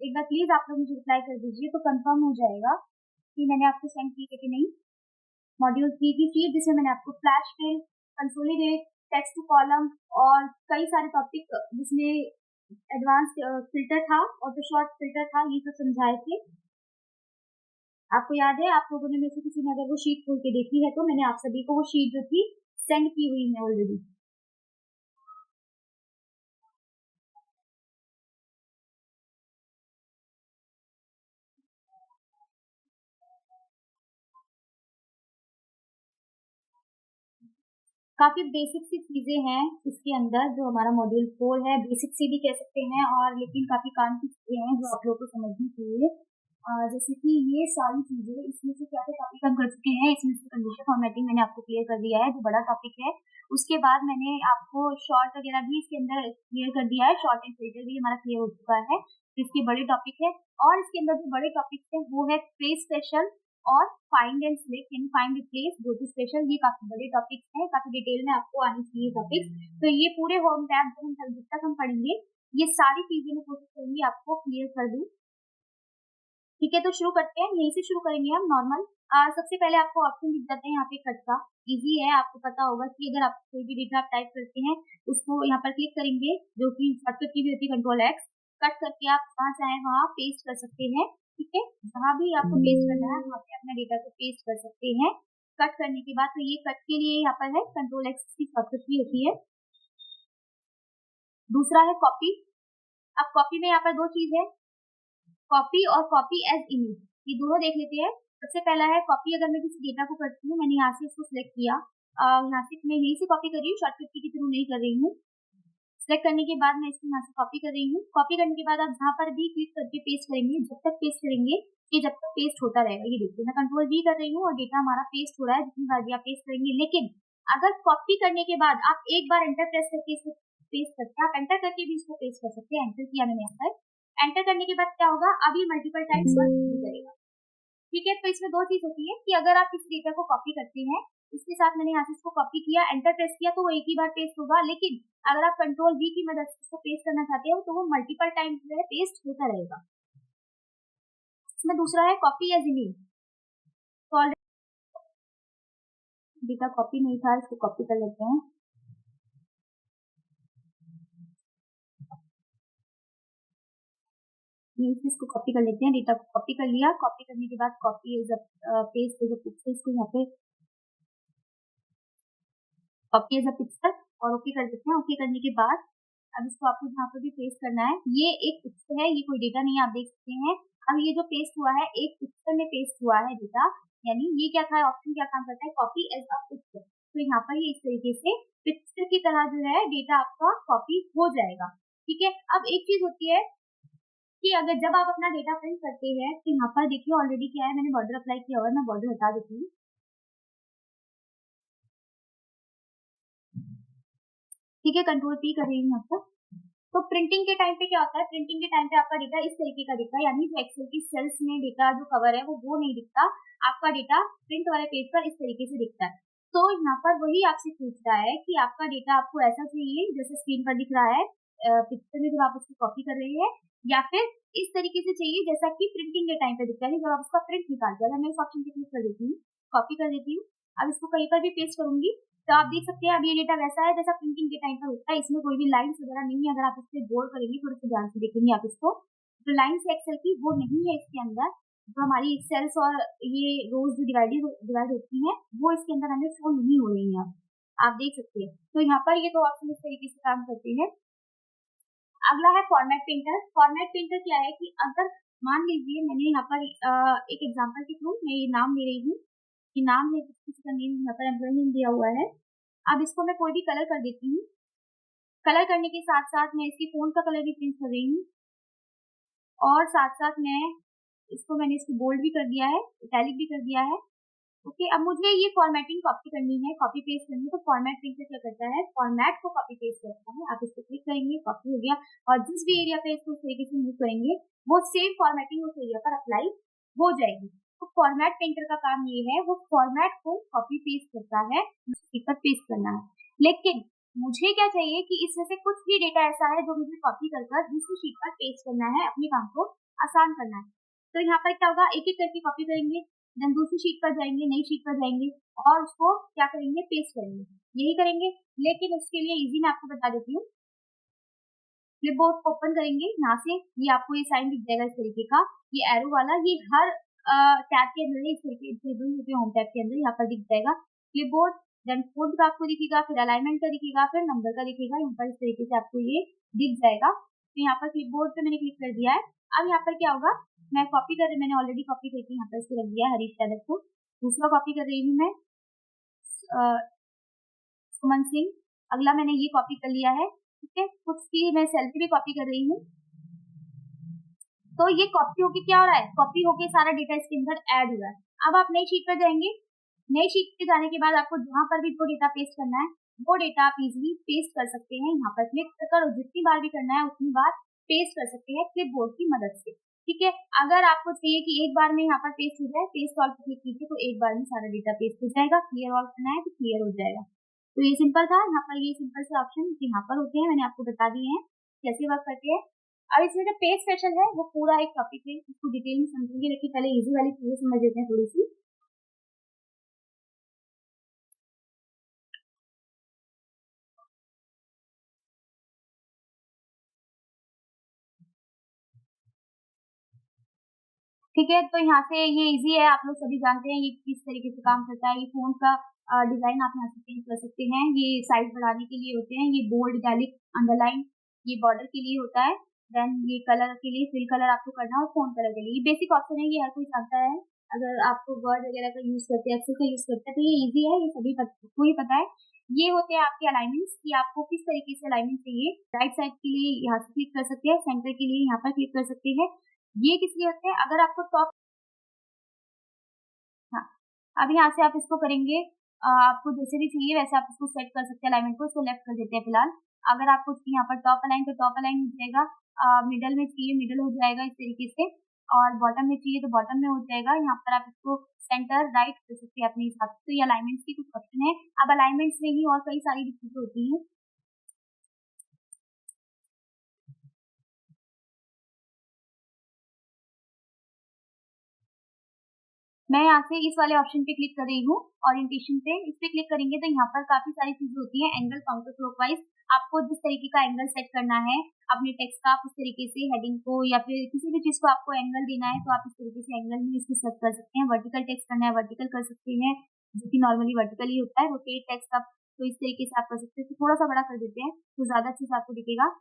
एक बार प्लीज आप लोग मुझे रिप्लाई कर दीजिए तो कंफर्म हो जाएगा कि मैंने आपको सेंड की है कि नहीं। मॉड्यूल 3 की शीट, जिसमें मैंने आपको flash fill, consolidate, text to column और कई सारे टॉपिक, जिसमें एडवांस फिल्टर था और जो शॉर्ट फिल्टर था, ये सब समझाए थे। आपको याद है, आप लोगों ने में से किसी ने अगर वो शीट खोल के देखी है तो मैंने आप सभी को वो शीट जो थी सेंड की हुई है ऑलरेडी। काफी बेसिक सी चीजें हैं इसके अंदर, जो हमारा मॉड्यूल 4 है, बेसिक सी भी कह सकते हैं, और लेकिन काफी काम की चीजें हैं जो आप लोगों को समझनी चाहिए। जैसे कि ये सारी चीजें इसमें से क्या क्या टॉपिक हम कर चुके हैं। इसमें से कंडीशन फॉर्मेटिंग मैंने आपको क्लियर कर दिया है, जो बड़ा टॉपिक है। उसके बाद मैंने आपको शॉर्ट वगैरह भी इसके अंदर क्लियर कर दिया है, शॉर्ट एंड फिल्टर भी हमारा क्लियर हो चुका है। तो इसके बड़े टॉपिक है, और इसके अंदर जो बड़े टॉपिक्स हैं वो है फ्रेज स्पेशल और फाइंड एंड सिलेक्ट, यानी find replace, go to special. ये काफी बड़े टॉपिक्स हैं, काफी डिटेल में आपको आनी चाहिए टॉपिक्स। तो ये पूरे होम टैब जब तक हम पढ़ेंगे, ये सारी चीजें मैं कोशिश करूंगी आपको क्लियर कर दूं। ठीक है, तो शुरू करते हैं, यहीं से शुरू करेंगे हम नॉर्मल। सबसे पहले आपको ऑप्शन दिख जाते हैं यहाँ पे कट का। इजी है, आपको पता होगा कि अगर आप कोई भी डेटा आप टाइप करते हैं उसको यहाँ पर क्लिक करेंगे, जो कि शॉर्टकट की भी होती है कंट्रोल एक्स। कट करके आप जहाँ चाहें वहाँ पेस्ट कर सकते हैं। ठीक है, जहाँ भी आपको पेस्ट करना है वहाँ पे अपने डेटा को पेस्ट कर सकते हैं। कट करने के बाद, तो ये कट के लिए यहाँ पर है कंट्रोल एक्स की शॉर्टकट भी होती है। दूसरा है कॉपी। अब कॉपी में यहाँ पर दो चीज है, कॉपी और कॉपी एज इमेज, ये दोनों देख लेते हैं। सबसे पहला है कॉपी। अगर मैं किसी डेटा को करती हूँ, मैंने यहाँ से इसको सिलेक्ट किया, यहाँ से मैं यहीं से कॉपी कर रही हूँ, शॉर्टकट की थ्रू नहीं कर रही हूँ। सिलेक्ट करने के बाद मैं इसको यहाँ से कॉपी कर रही हूँ। कॉपी करने के बाद आप जहाँ पर भी क्लिक करके पेस्ट करेंगे, जब तक पेस्ट करेंगे, ये जब तक पेस्ट होता रहेगा। ये देखिए, मैं कंट्रोल V कर रही हूँ और डेटा हमारा पेस्ट हो रहा है, जितनी बार भी आप पेस्ट करेंगे। लेकिन अगर कॉपी करने के बाद आप एक बार एंटर प्रेस करके इसको पेस्ट करते हैं, आप एंटर करके भी इसको पेस्ट कर सकते हैं। एंटर किया मैंने यहाँ पर। एंटर करने के बाद क्या होगा, अब ये मल्टीपल टाइम्स वर्क नहीं करेगा। ठीक है, तो इसमें दो चीज होती है कि अगर आप इस डेटा को कॉपी करते हैं, इसके साथ मैंने यहाँ से इसको कॉपी किया, एंटर प्रेस किया, तो वो एक ही बार पेस्ट होगा। लेकिन अगर आप कंट्रोल V की मदद से इसको पेस्ट करना चाहते हो तो वो मल्टीपल टाइम्स जो है पेस्ट होता रहेगा। इसमें दूसरा है कॉपी एज इमेज। तो डेटा कॉपी नहीं था, इसको कॉपी कर लेते हैं। इसको कॉपी कर लेते हैं, डेटा को कॉपी कर लिया। कॉपी करने के बाद copy as paste as a picture, इसको यहाँ पे कॉपी एज अ पिक्चर और ओके कर देते हैं। ओके करने के बाद अब इसको आपको जहाँ पर भी पेस्ट करना है, ये एक पिक्चर है, ये कोई डेटा नहीं है, आप देख सकते हैं। अब ये जो पेस्ट हुआ है, एक पिक्चर में पेस्ट हुआ है डेटा, यानी ये क्या था, ऑप्शन क्या काम करता है, कॉपी एज अ पिक्चर। तो यहाँ पर ये इस तरीके से पिक्चर की तरह जो है डेटा आपका कॉपी हो जाएगा। ठीक है, अब एक चीज होती है कि अगर जब आप अपना डेटा प्रिंट करते हैं तो यहाँ पर देखिए ऑलरेडी क्या है, मैंने बॉर्डर अप्लाई किया हुआ है, मैं बॉर्डर हटा देती हूँ। ठीक है, कंट्रोल पी कर रही हूँ यहाँ पर। तो प्रिंटिंग के टाइम पे क्या होता है, प्रिंटिंग के टाइम पे आपका डेटा इस तरीके का दिखता है, यानी जो एक्सेल की सेल्स में डेटा जो कवर है वो नहीं दिखता, आपका डेटा प्रिंट वाले पेज पर इस तरीके से दिखता है। तो यहाँ पर वही आपसे पूछ रहा है कि आपका डेटा आपको ऐसा चाहिए जैसे स्क्रीन पर दिख रहा है पिक्चर में जब आप उसको कॉपी कर रहे हैं, या फिर इस तरीके से चाहिए जैसा कि प्रिंटिंग के टाइम पे दिखता है जब आप उसका प्रिंट निकालते हैं। मैं इस ऑप्शन पे क्लिक कर देती हूँ, कॉपी कर देती हूँ, अब इसको कहीं पर भी पेस्ट करूंगी तो आप देख सकते हैं अब ये डेटा वैसा है जैसा प्रिंटिंग के टाइम पर होता है, इसमें कोई भी लाइन्स वगैरह नहीं है। अगर आप इससे बोल्ड करेंगे, थोड़े से ध्यान से देखेंगे आप इसको, जो लाइन्स एक्सेल की वो नहीं है इसके अंदर, जो हमारी सेल्स और ये रोज जो डिवाइड होती हैं वो इसके अंदर हमें शो नहीं हो रही है। आप देख सकते हैं, तो यहाँ पर ये दो ऑप्शन इस तरीके से काम करते हैं। अगला है फॉर्मेट प्रिंटर। फॉर्मेट प्रिंटर क्या है कि अगर मान लीजिए मैंने यहाँ पर एक एग्जांपल के थ्रू मैं ये नाम ले रही हूँ कि नाम है, किसी का नेम यहाँ पर एम्प्लॉय नेम दिया हुआ है। अब इसको मैं कोई भी कलर कर देती हूँ, कलर करने के साथ साथ मैं इसकी फोन का कलर भी चेंज कर रही हूँ, और साथ साथ मैंने इसको बोल्ड भी कर दिया है, इटैलिक भी कर दिया है। ओके, अब मुझे ये फॉर्मेटिंग कॉपी करनी है, कॉपी पेस्ट करनी है, तो फॉर्मेट प्रिंटर क्या करता है, फॉर्मेट को कॉपी पेस्ट करता है। आप इसको क्लिक करेंगे, कॉपी हो गया, और जिस भी एरिया पे इसको उस तरीके से मूव करेंगे वो सेम फॉर्मेटिंग उस एरिया पर अप्लाई हो जाएगी। तो फॉर्मेट प्रिंटर का काम ये है, वो फॉर्मेट को कॉपी पेस्ट करता है, शीट पर पेस्ट करना है। लेकिन मुझे क्या चाहिए कि इसमें से कुछ भी डेटा ऐसा है जो मुझे कॉपी कर दूसरी शीट पर पेस्ट करना है, अपने काम को आसान करना है। तो यहाँ पर क्या होगा, एक एक करके कॉपी करेंगे, देन दूसरी शीट पर जाएंगे, नई शीट पर जाएंगे और उसको क्या करेंगे, पेस्ट करेंगे, यही करेंगे। लेकिन उसके लिए इजी मैं आपको बता देती हूँ, क्लिपबोर्ड ओपन करेंगे, यहाँ से ये आपको ये साइन दिख जाएगा इस तरीके का, ये एरो वाला, ये हर टैब के अंदर इस तरीके से होम टैब के अंदर यहाँ पर दिख जाएगा क्लिपबोर्ड, देन फॉन्ट का आपको दिखेगा, फिर अलाइनमेंट का दिखेगा, फिर नंबर का दिखेगा, यहाँ पर इस तरीके से आपको ये दिख जाएगा। तो यहाँ पर क्लिपबोर्ड पे मैंने क्लिक कर दिया है। अब यहाँ पर क्या होगा, मैंने ऑलरेडी कॉपी करके यहाँ पर इसको रख दिया है हरीश यादव को। दूसरा कॉपी कर रही हूँ मैं सुमन सिंह, अगला मैंने ये कॉपी कर लिया है, ठीक है। कुछ की मैं सेल्फी भी कॉपी कर रही हूँ, तो ये कॉपी होके क्या हो रहा है, कॉपी होके सारा डेटा इसके अंदर ऐड हो रहा है। अब आप नई शीट पर जाएंगे, नई शीट पे जाने के बाद आपको जहां पर भी जो डेटा पेस्ट करना है वो डेटा आप इजीली पेस्ट कर सकते हैं, यहाँ पर क्लिक कर, और जितनी बार भी करना है उतनी बार पेस्ट कर सकते हैं क्लिपबोर्ड की मदद से, ठीक है। अगर आपको चाहिए कि एक बार में यहाँ पर पेस्ट हो जाए, पेस्ट ऑल पर क्लिक कीजिए तो एक बार में सारा डेटा पेस्ट हो जाएगा। क्लियर ऑल करना है तो क्लियर हो जाएगा। तो ये सिंपल था, यहाँ पर ये सिंपल से ऑप्शन यहाँ पर होते हैं, मैंने आपको बता दिए हैं कैसे वर्क करते हैं। अब इसमें जो पेज स्पेशल है वो पूरा एक टॉपिक है, इसको डिटेल में समझेंगे, लेकिन पहले इजी वाली चीजें समझ लेते हैं थोड़ी सी। ठीक है, तो यहाँ से ये इजी है, आप लोग सभी जानते हैं ये किस तरीके से काम करता है। ये फोन का डिजाइन आप यहाँ से चेंज कर सकते हैं, ये साइज बढ़ाने के लिए होते हैं, ये बोल्ड, इटैलिक, अंडरलाइन, ये बॉर्डर के लिए होता है, देन ये कलर के लिए फिल कलर आपको करना है, और फोन कलर के लिए ये बेसिक ऑप्शन है, ये हर कोई जानता है। अगर आपको वर्ड वगैरह का यूज करते हैं, एक्सेल का यूज करते हैं, तो ये इजी है, ये सभी को ही पता है। ये होते हैं आपके अलाइनमेंट्स कि आपको किस तरीके से अलाइनमेंट चाहिए। राइट साइड के लिए यहाँ से क्लिक कर सकते हैं, सेंटर के लिए यहाँ पर क्लिक कर सकते हैं। ये किस लिए होते हैं, अगर आपको टॉप, हाँ, अब यहाँ से आप इसको करेंगे, आपको जैसे भी चाहिए वैसे आप इसको सेट कर सकते हैं, अलाइनमेंट को इसको लेफ्ट कर देते हैं फिलहाल। अगर आपको यहाँ पर टॉप अलाइन तो टॉप अलाइन हो जाएगा, मिडल में चाहिए मिडल हो जाएगा इस तरीके से, और बॉटम में चाहिए तो बॉटम में हो जाएगा। यहाँ पर आप इसको सेंटर राइट कर सकते हैं अपने हिसाब से। तो ये अलाइनमेंट्स की कुछ ऑप्शन है। अब अलाइनमेंट्स में ही और कई सारी चीजें होती हैं। मैं यहाँ से इस वाले ऑप्शन पे क्लिक कर रही हूँ, ओरिएंटेशन पे, इस पे क्लिक करेंगे तो यहाँ पर काफी सारी चीजें होती हैं। एंगल काउंटर क्लॉकवाइज, आपको जिस तरीके का एंगल सेट करना है अपने टेक्स्ट का, उस तरीके से हेडिंग को या फिर किसी भी चीज को आपको एंगल देना है तो आप इस तरीके से एंगल में इसको सेट कर सकते हैं। वर्टिकल टेक्स्ट करना है वर्टिकल कर सकते हैं, जो कि नॉर्मली वर्टिकल ही होता है। रोटेट टेक्स्ट आप तो इस तरीके से आप कर सकते हैं, तो थोड़ा सा बड़ा कर देते हैं तो ज्यादा अच्छे से आपको दिखेगा।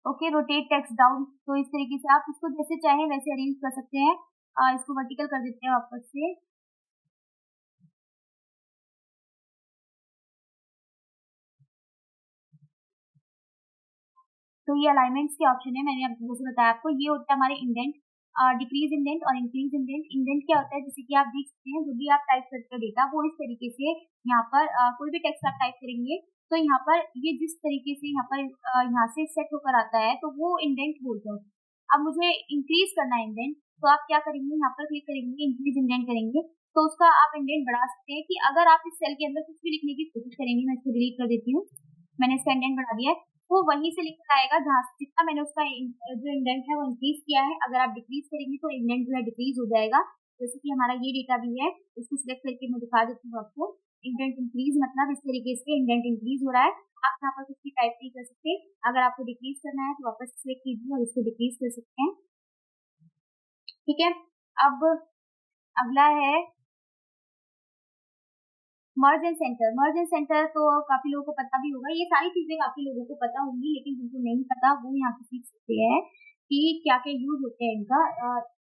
ओके, रोटेट टेक्स्ट डाउन, तो इस तरीके से आप इसको जैसे चाहे वैसे अरेंज कर सकते हैं। इसको वर्टिकल कर देते हैं वापस से। तो ये अलाइनमेंट्स के ऑप्शन है, मैंने अब जैसे बताया आपको, ये होता है हमारे इंडेंट, डिक्रीज इंडेंट और इंक्रीज इंडेंट। इंडेंट क्या होता है, जैसे कि आप देख सकते हैं जो भी आप टाइप करते हो डेटा वो इस तरीके से यहाँ पर कोई भी टेक्स्ट आप टाइप करेंगे तो यहाँ पर ये जिस तरीके से यहाँ पर यहाँ से सेट होकर आता है तो वो इंडेंट बोलते हैं। अब मुझे इंक्रीज करना है इंडेंट, तो आप क्या करेंगे, यहाँ पर क्लिक करेंगे, इंक्रीज इंडेंट करेंगे तो उसका आप इंडेंट बढ़ा सकते हैं कि अगर आप इस सेल के अंदर कुछ भी लिखने की कोशिश करेंगे, मैं इसको डिलीट कर देती हूँ, मैंने इसका इंडेंट बढ़ा दिया है, वो वहीं से लिखकर आएगा जहाँ जितना मैंने उसका जो इंडेंट है वो इंक्रीज किया है। अगर आप डिक्रीज करेंगे तो इंडेंट जो है डिक्रीज हो जाएगा। जैसे कि हमारा ये डेटा भी है, इसको सिलेक्ट करके मैं दिखा देती हूँ आपको। इंडेंट इंक्रीज मतलब इस तरीके से इंडेंट इंक्रीज हो रहा है। आप यहाँ पर कुछ भी टाइप नहीं कर सकते। अगर आपको डिक्रीज करना है तो वापस सिलेक्ट कीजिए और इसको डिक्रीज कर सकते हैं। ठीक है, अब अगला है मर्ज and centre. Merge and centre तो काफी लोगों को पता भी होगा, ये सारी चीजें काफी लोगों को पता होंगी, लेकिन जिनको नहीं पता वो यहाँ पे सीख सकते हैं कि क्या क्या यूज होते हैं इनका।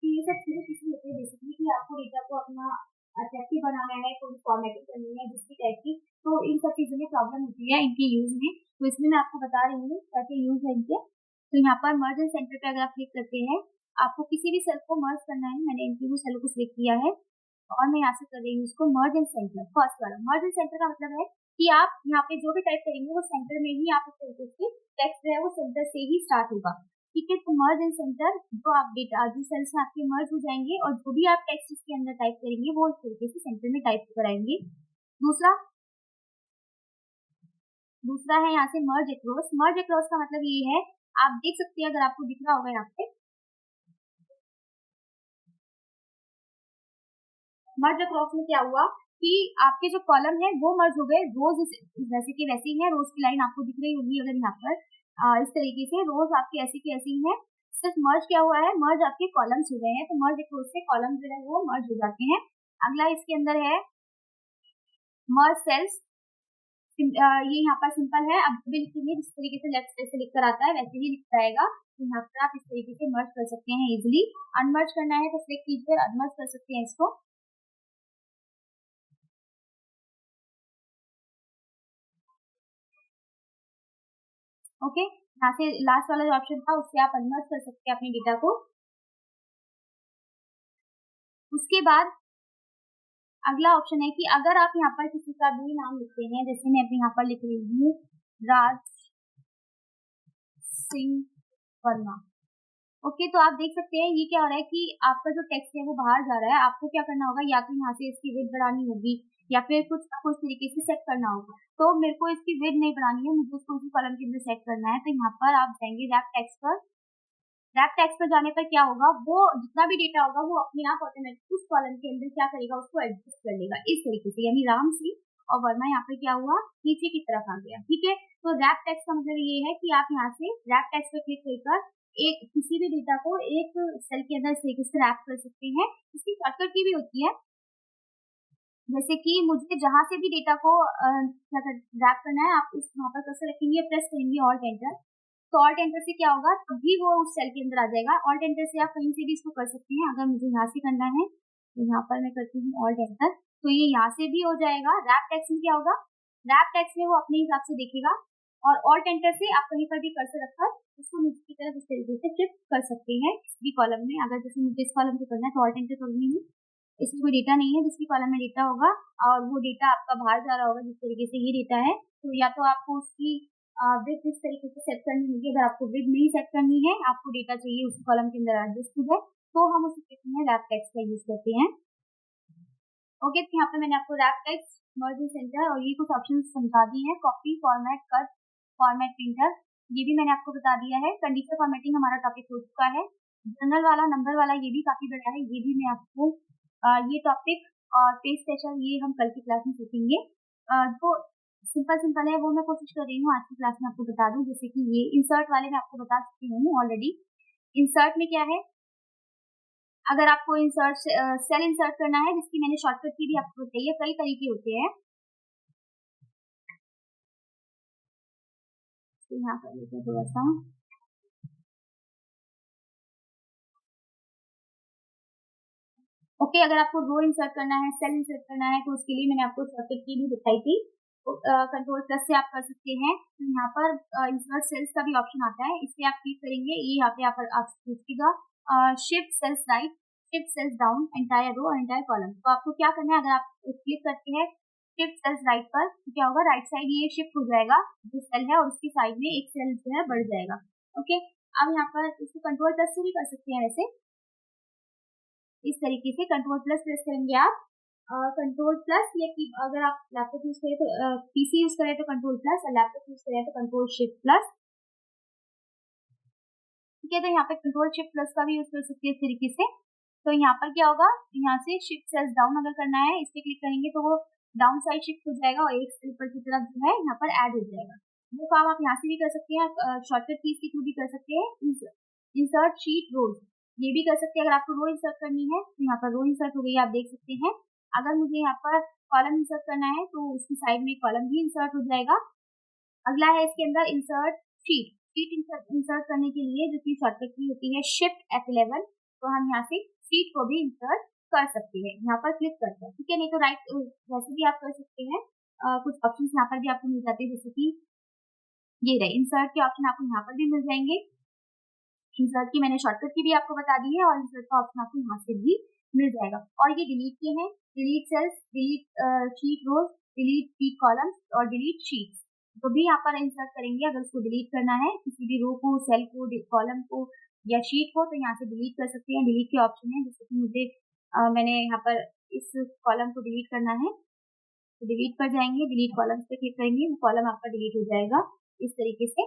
ये सब चीजें किसी होती है बेसिकली कि आपको डेटा को अपना अट्रैक्टिव बनाना है, कोई फॉर्मेटिंग करनी है जिसकी टाइप की, तो इन सब चीजों में प्रॉब्लम होती है इनके यूज में। तो इसमें मैं आपको बता रही हूँ क्या क्या यूज है इनके। तो यहाँ पर मर्ज एंड सेंटर पे अगर आप क्लिक करते हैं, आपको किसी भी सेल को मर्ज करना है, मैंने इनके सेल को सिलेक्ट किया है और मैं यहाँ से कर रही हूँ इसको मर्ज एंड सेंटर। फर्स्ट वाला मर्ज एंड सेंटर का मतलब है कि आप यहाँ पे जो भी टाइप करेंगे वो सेंटर में ही आप उस तरीके से टेक्स्ट जो है वो सेंटर से ही स्टार्ट होगा। ठीक है, तो मर्ज एंड सेंटर जो आप डेटा जो सेल्स में आपके मर्ज हो जाएंगे और जो भी आप टेक्स्ट इसके अंदर टाइप करेंगे वो इस तरीके से सेंटर में टाइप कराएंगे। दूसरा है यहाँ से मर्ज अक्रॉस। मर्ज अक्रॉस का मतलब ये है, आप देख सकते हैं अगर आपको दिख रहा होगा यहाँ पे, मर्ज अक्रॉस में क्या हुआ कि आपके जो कॉलम है वो मर्ज हो गए, रोज वैसे की वैसी है, रोज की लाइन आपको दिख रही होगी अगर यहाँ पर इस तरीके से रोज आपकी ऐसी की ऐसी है, सिर्फ मर्ज क्या हुआ है, मर्ज आपके कॉलम्स हो गए हैं। तो मर्ज अक्रॉस से कॉलम जो है वो मर्ज हो जाते हैं। अगला इसके अंदर है मर्ज सेल्स। ये यहाँ पर सिंपल है, अब भी लिखेंगे जिस तरीके से लेफ्ट साइड से लिखकर आता है वैसे ही लिखता रहेगा। तो यहाँ पर आप इस तरीके से मर्ज कर सकते हैं इजिली। अनमर्ज करना है तो सिलेक्ट कीजिए, अनमर्ज कर सकते हैं इसको। ओके, यहाँ से लास्ट वाला जो ऑप्शन था उससे आप अनमर्ज कर सकते हैं अपने डेटा को। उसके बाद अगला ऑप्शन है कि अगर आप यहाँ पर किसी का भी नाम लिखते हैं, जैसे मैं अभी यहाँ पर लिख रही हूँ राज सिंह वर्मा। ओके, तो आप देख सकते हैं ये क्या हो रहा है कि आपका जो टेक्स्ट है वो बाहर जा रहा है। आपको क्या करना होगा, या तो यहाँ से इसकी विड्थ बढ़ानी होगी या फिर कुछ आपको इस तरीके से सेट करना होगा। तो मेरे को इसकी विड्थ नहीं बढ़ानी है, मुझे उसको उसी कॉलम के अंदर सेट करना है। तो यहाँ पर आप जाएंगे रैप टेक्स्ट पर। रैप टेक्स्ट पर जाने पर क्या होगा, वो जितना भी डेटा होगा वो अपने आप ऑटोमेटिक उस कॉलम के अंदर क्या करेगा, उसको एडजस्ट कर लेगा इस तरीके से। यानी राम सिंह और वर्मा यहाँ पे क्या हुआ, नीचे की तरफ आ गया। ठीक है, तो रैप टेक्स्ट का मतलब ये है कि आप यहाँ से रैप टेक्स्ट पर क्लिक कर एक किसी भी डेटा को एक सेल के अंदर से रैप कर सकते हैं। इसकी शॉर्टकट की भी होती है, जैसे कि मुझे जहां से भी डेटा को रैप करना है, आप इस वहां पर कर्सर रखेंगे, प्रेस करेंगे ऑल्ट एंटर, तो ऑल्ट एंटर से क्या होगा, तभी वो उस सेल के अंदर आ जाएगा। ऑल्ट एंटर से आप कहीं से भी इसको कर सकते हैं। अगर मुझे यहाँ से करना है तो यहाँ पर मैं करती हूँ ऑल्ट एंटर, तो ये यहाँ से भी हो जाएगा। रैप टेक्स्ट में क्या होगा, रैप टेक्स्ट में वो अपने हिसाब से देखेगा और ऑल्ट एंटर से आप कहीं पर भी कर्सर रखकर उसको नीचे की तरफ इस तरीके से शिफ्ट कर सकते हैं किसी भी कॉलम में। अगर जैसे मुझे इस कॉलम को करना है तो ऑल्ट एंटर करूंगी, इसमें कोई डेटा नहीं है, जिसकी कॉलम में डेटा होगा और वो डेटा आपका बाहर जा रहा होगा जिस तरीके से ये डेटा है, तो या तो आपको उसकी विड्थ इस तरीके से सेट करनी होगी। अगर आपको विड्थ नहीं सेट करनी है, आपको डेटा चाहिए उसी कॉलम के अंदर एडजस्ट हो जाए, तो हम उस केस में रैप टेक्स्ट का यूज करते हैं। ओके, तो यहाँ पे मैंने आपको रैप टेक्स्ट, मर्ज सेंटर और ये कुछ ऑप्शन समझा दिए हैं। Copy, format, cut, format, printer, ये भी मैंने आपको बता दिया है। कंडीशनल फॉर्मेटिंग हमारा टॉपिक हो चुका है। जनरल वाला, नंबर वाला, ये भी काफी बड़ा है, ये भी मैं आपको ये टॉपिक और पेज स्पेशल ये हम कल की क्लास में सीखेंगे। जो सिंपल है वो मैं कोशिश कर रही हूँ आज की क्लास में आपको बता दूं। जैसे कि ये इंसर्ट वाले मैं आपको बता चुकी हूँ ऑलरेडी। इंसर्ट में क्या है, अगर आपको इंसर्ट सेल इंसर्ट करना है, जिसकी मैंने शॉर्टकट की भी आपको बताई है, कई तरीके होते हैं। तो यहाँ पर लेते हैं थोड़ा सा, ओके, अगर आपको रो इंसर्ट करना है, सेल इंसर्ट करना है, तो उसके लिए मैंने आपको शॉर्टकट की भी बताई थी। कंट्रोल प्लस से आप कर सकते हैं। तो यहाँ पर इंसर्ट सेल्स का भी ऑप्शन आता है, इस पे आप क्लिक करेंगे, ये यहाँ पे आप पूछेगा shift cells right, shift cells down, entire row और एंटायर कॉलम। तो आपको क्या करना है, अगर आप क्लिक करते हैं शिफ्ट सेल्स राइट पर, तो क्या होगा, राइट साइड ये शिफ्ट हो जाएगा जो सेल है, और उसकी साइड में एक सेल जो है बढ़ जाएगा। ओके, अब यहाँ पर इसको कंट्रोल प्लस से भी कर सकते हैं। वैसे इस तरीके से कंट्रोल प्लस प्रेस करेंगे आप, कंट्रोल प्लस, या अगर आप लैपटॉप यूज करें तो पीसी यूज करें तो कंट्रोल प्लस, और लैपटॉप यूज करें तो कंट्रोल शिफ्ट प्लस। ठीक है, तो यहाँ पे कंट्रोल शिफ्ट प्लस का भी यूज कर सकते हैं इस तरीके से। तो यहाँ पर क्या होगा, यहाँ से शिफ्ट सेल्स डाउन अगर करना है, इस पे क्लिक करेंगे तो वो डाउन साइड शिफ्ट हो जाएगा और एक सेल पर की तरफ जो है यहाँ पर ऐड हो जाएगा। वो काम आप यहाँ से भी कर सकते हैं, शॉर्टकट कीज के थ्रू भी कर सकते हैं। इंसर्ट शीट रोज, ये भी कर सकते हैं। अगर आपको रो इंसर्ट करनी है तो यहाँ पर रो इंसर्ट हो गई, आप देख सकते हैं। अगर मुझे यहाँ पर कॉलम इंसर्ट करना है तो उसकी साइड में कॉलम भी इंसर्ट हो जाएगा। अगला है इसके अंदर इंसर्ट शीट। शीट इंसर्ट करने के लिए जो की शॉर्टकट की होती है शिफ्ट F11, तो हम यहाँ से शीट को भी इंसर्ट कर सकते हैं, यहाँ पर क्लिक करते हैं। ठीक है, नहीं तो राइट वैसे भी आप कर सकते हैं। कुछ ऑप्शन यहाँ पर भी आपको मिल जाते हैं, जैसे कि ये रहे इंसर्ट के ऑप्शन आपको यहाँ पर भी मिल जाएंगे। इंसर्ट की मैंने शॉर्टकट की भी आपको बता दी है, और इंसर्ट का ऑप्शन आपको यहाँ से भी मिल जाएगा। और ये डिलीट के हैं, डिलीट सेल्स, डिलीट शीट रोज, डिलीट शीट कॉलम्स और डिलीट शीट्स। तो भी यहाँ पर इंसर्ट करेंगे, अगर उसको डिलीट करना है किसी भी रो को, सेल को, कॉलम को या शीट को, तो यहाँ से डिलीट कर सकते हैं। डिलीट के ऑप्शन है, जैसे कि मुझे मैंने यहाँ पर इस कॉलम को डिलीट करना है तो डिलीट पर जाएंगे, डिलीट कॉलम्स पे क्लिक करेंगे, वो कॉलम आपका डिलीट हो जाएगा इस तरीके से।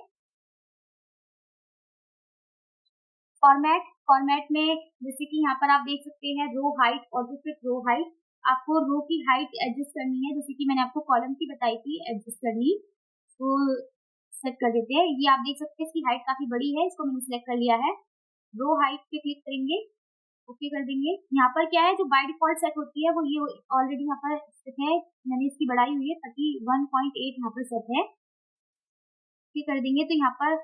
फॉर्मेट में जैसे कि यहाँ पर आप देख सकते हैं row height, auto fit row height. आपको रो की हाइट एडजस्ट करनी है, जैसे कि मैंने आपको कॉलम की बताई थी एडजस्ट करनी, तो सेट कर देते हैं। ये आप देख सकते हैं इसकी हाइट काफी बड़ी है, इसको मैंने सिलेक्ट कर लिया है। रो हाइट पे क्लिक करेंगे, ओके कर देंगे। यहाँ पर क्या है, जो बाय डिफॉल्ट सेट होती है वो ये ऑलरेडी यहाँ पर सेट है, मैंने इसकी बढ़ाई हुई है 31.8 यहाँ पर सेट है। ये कर देंगे, तो यहाँ पर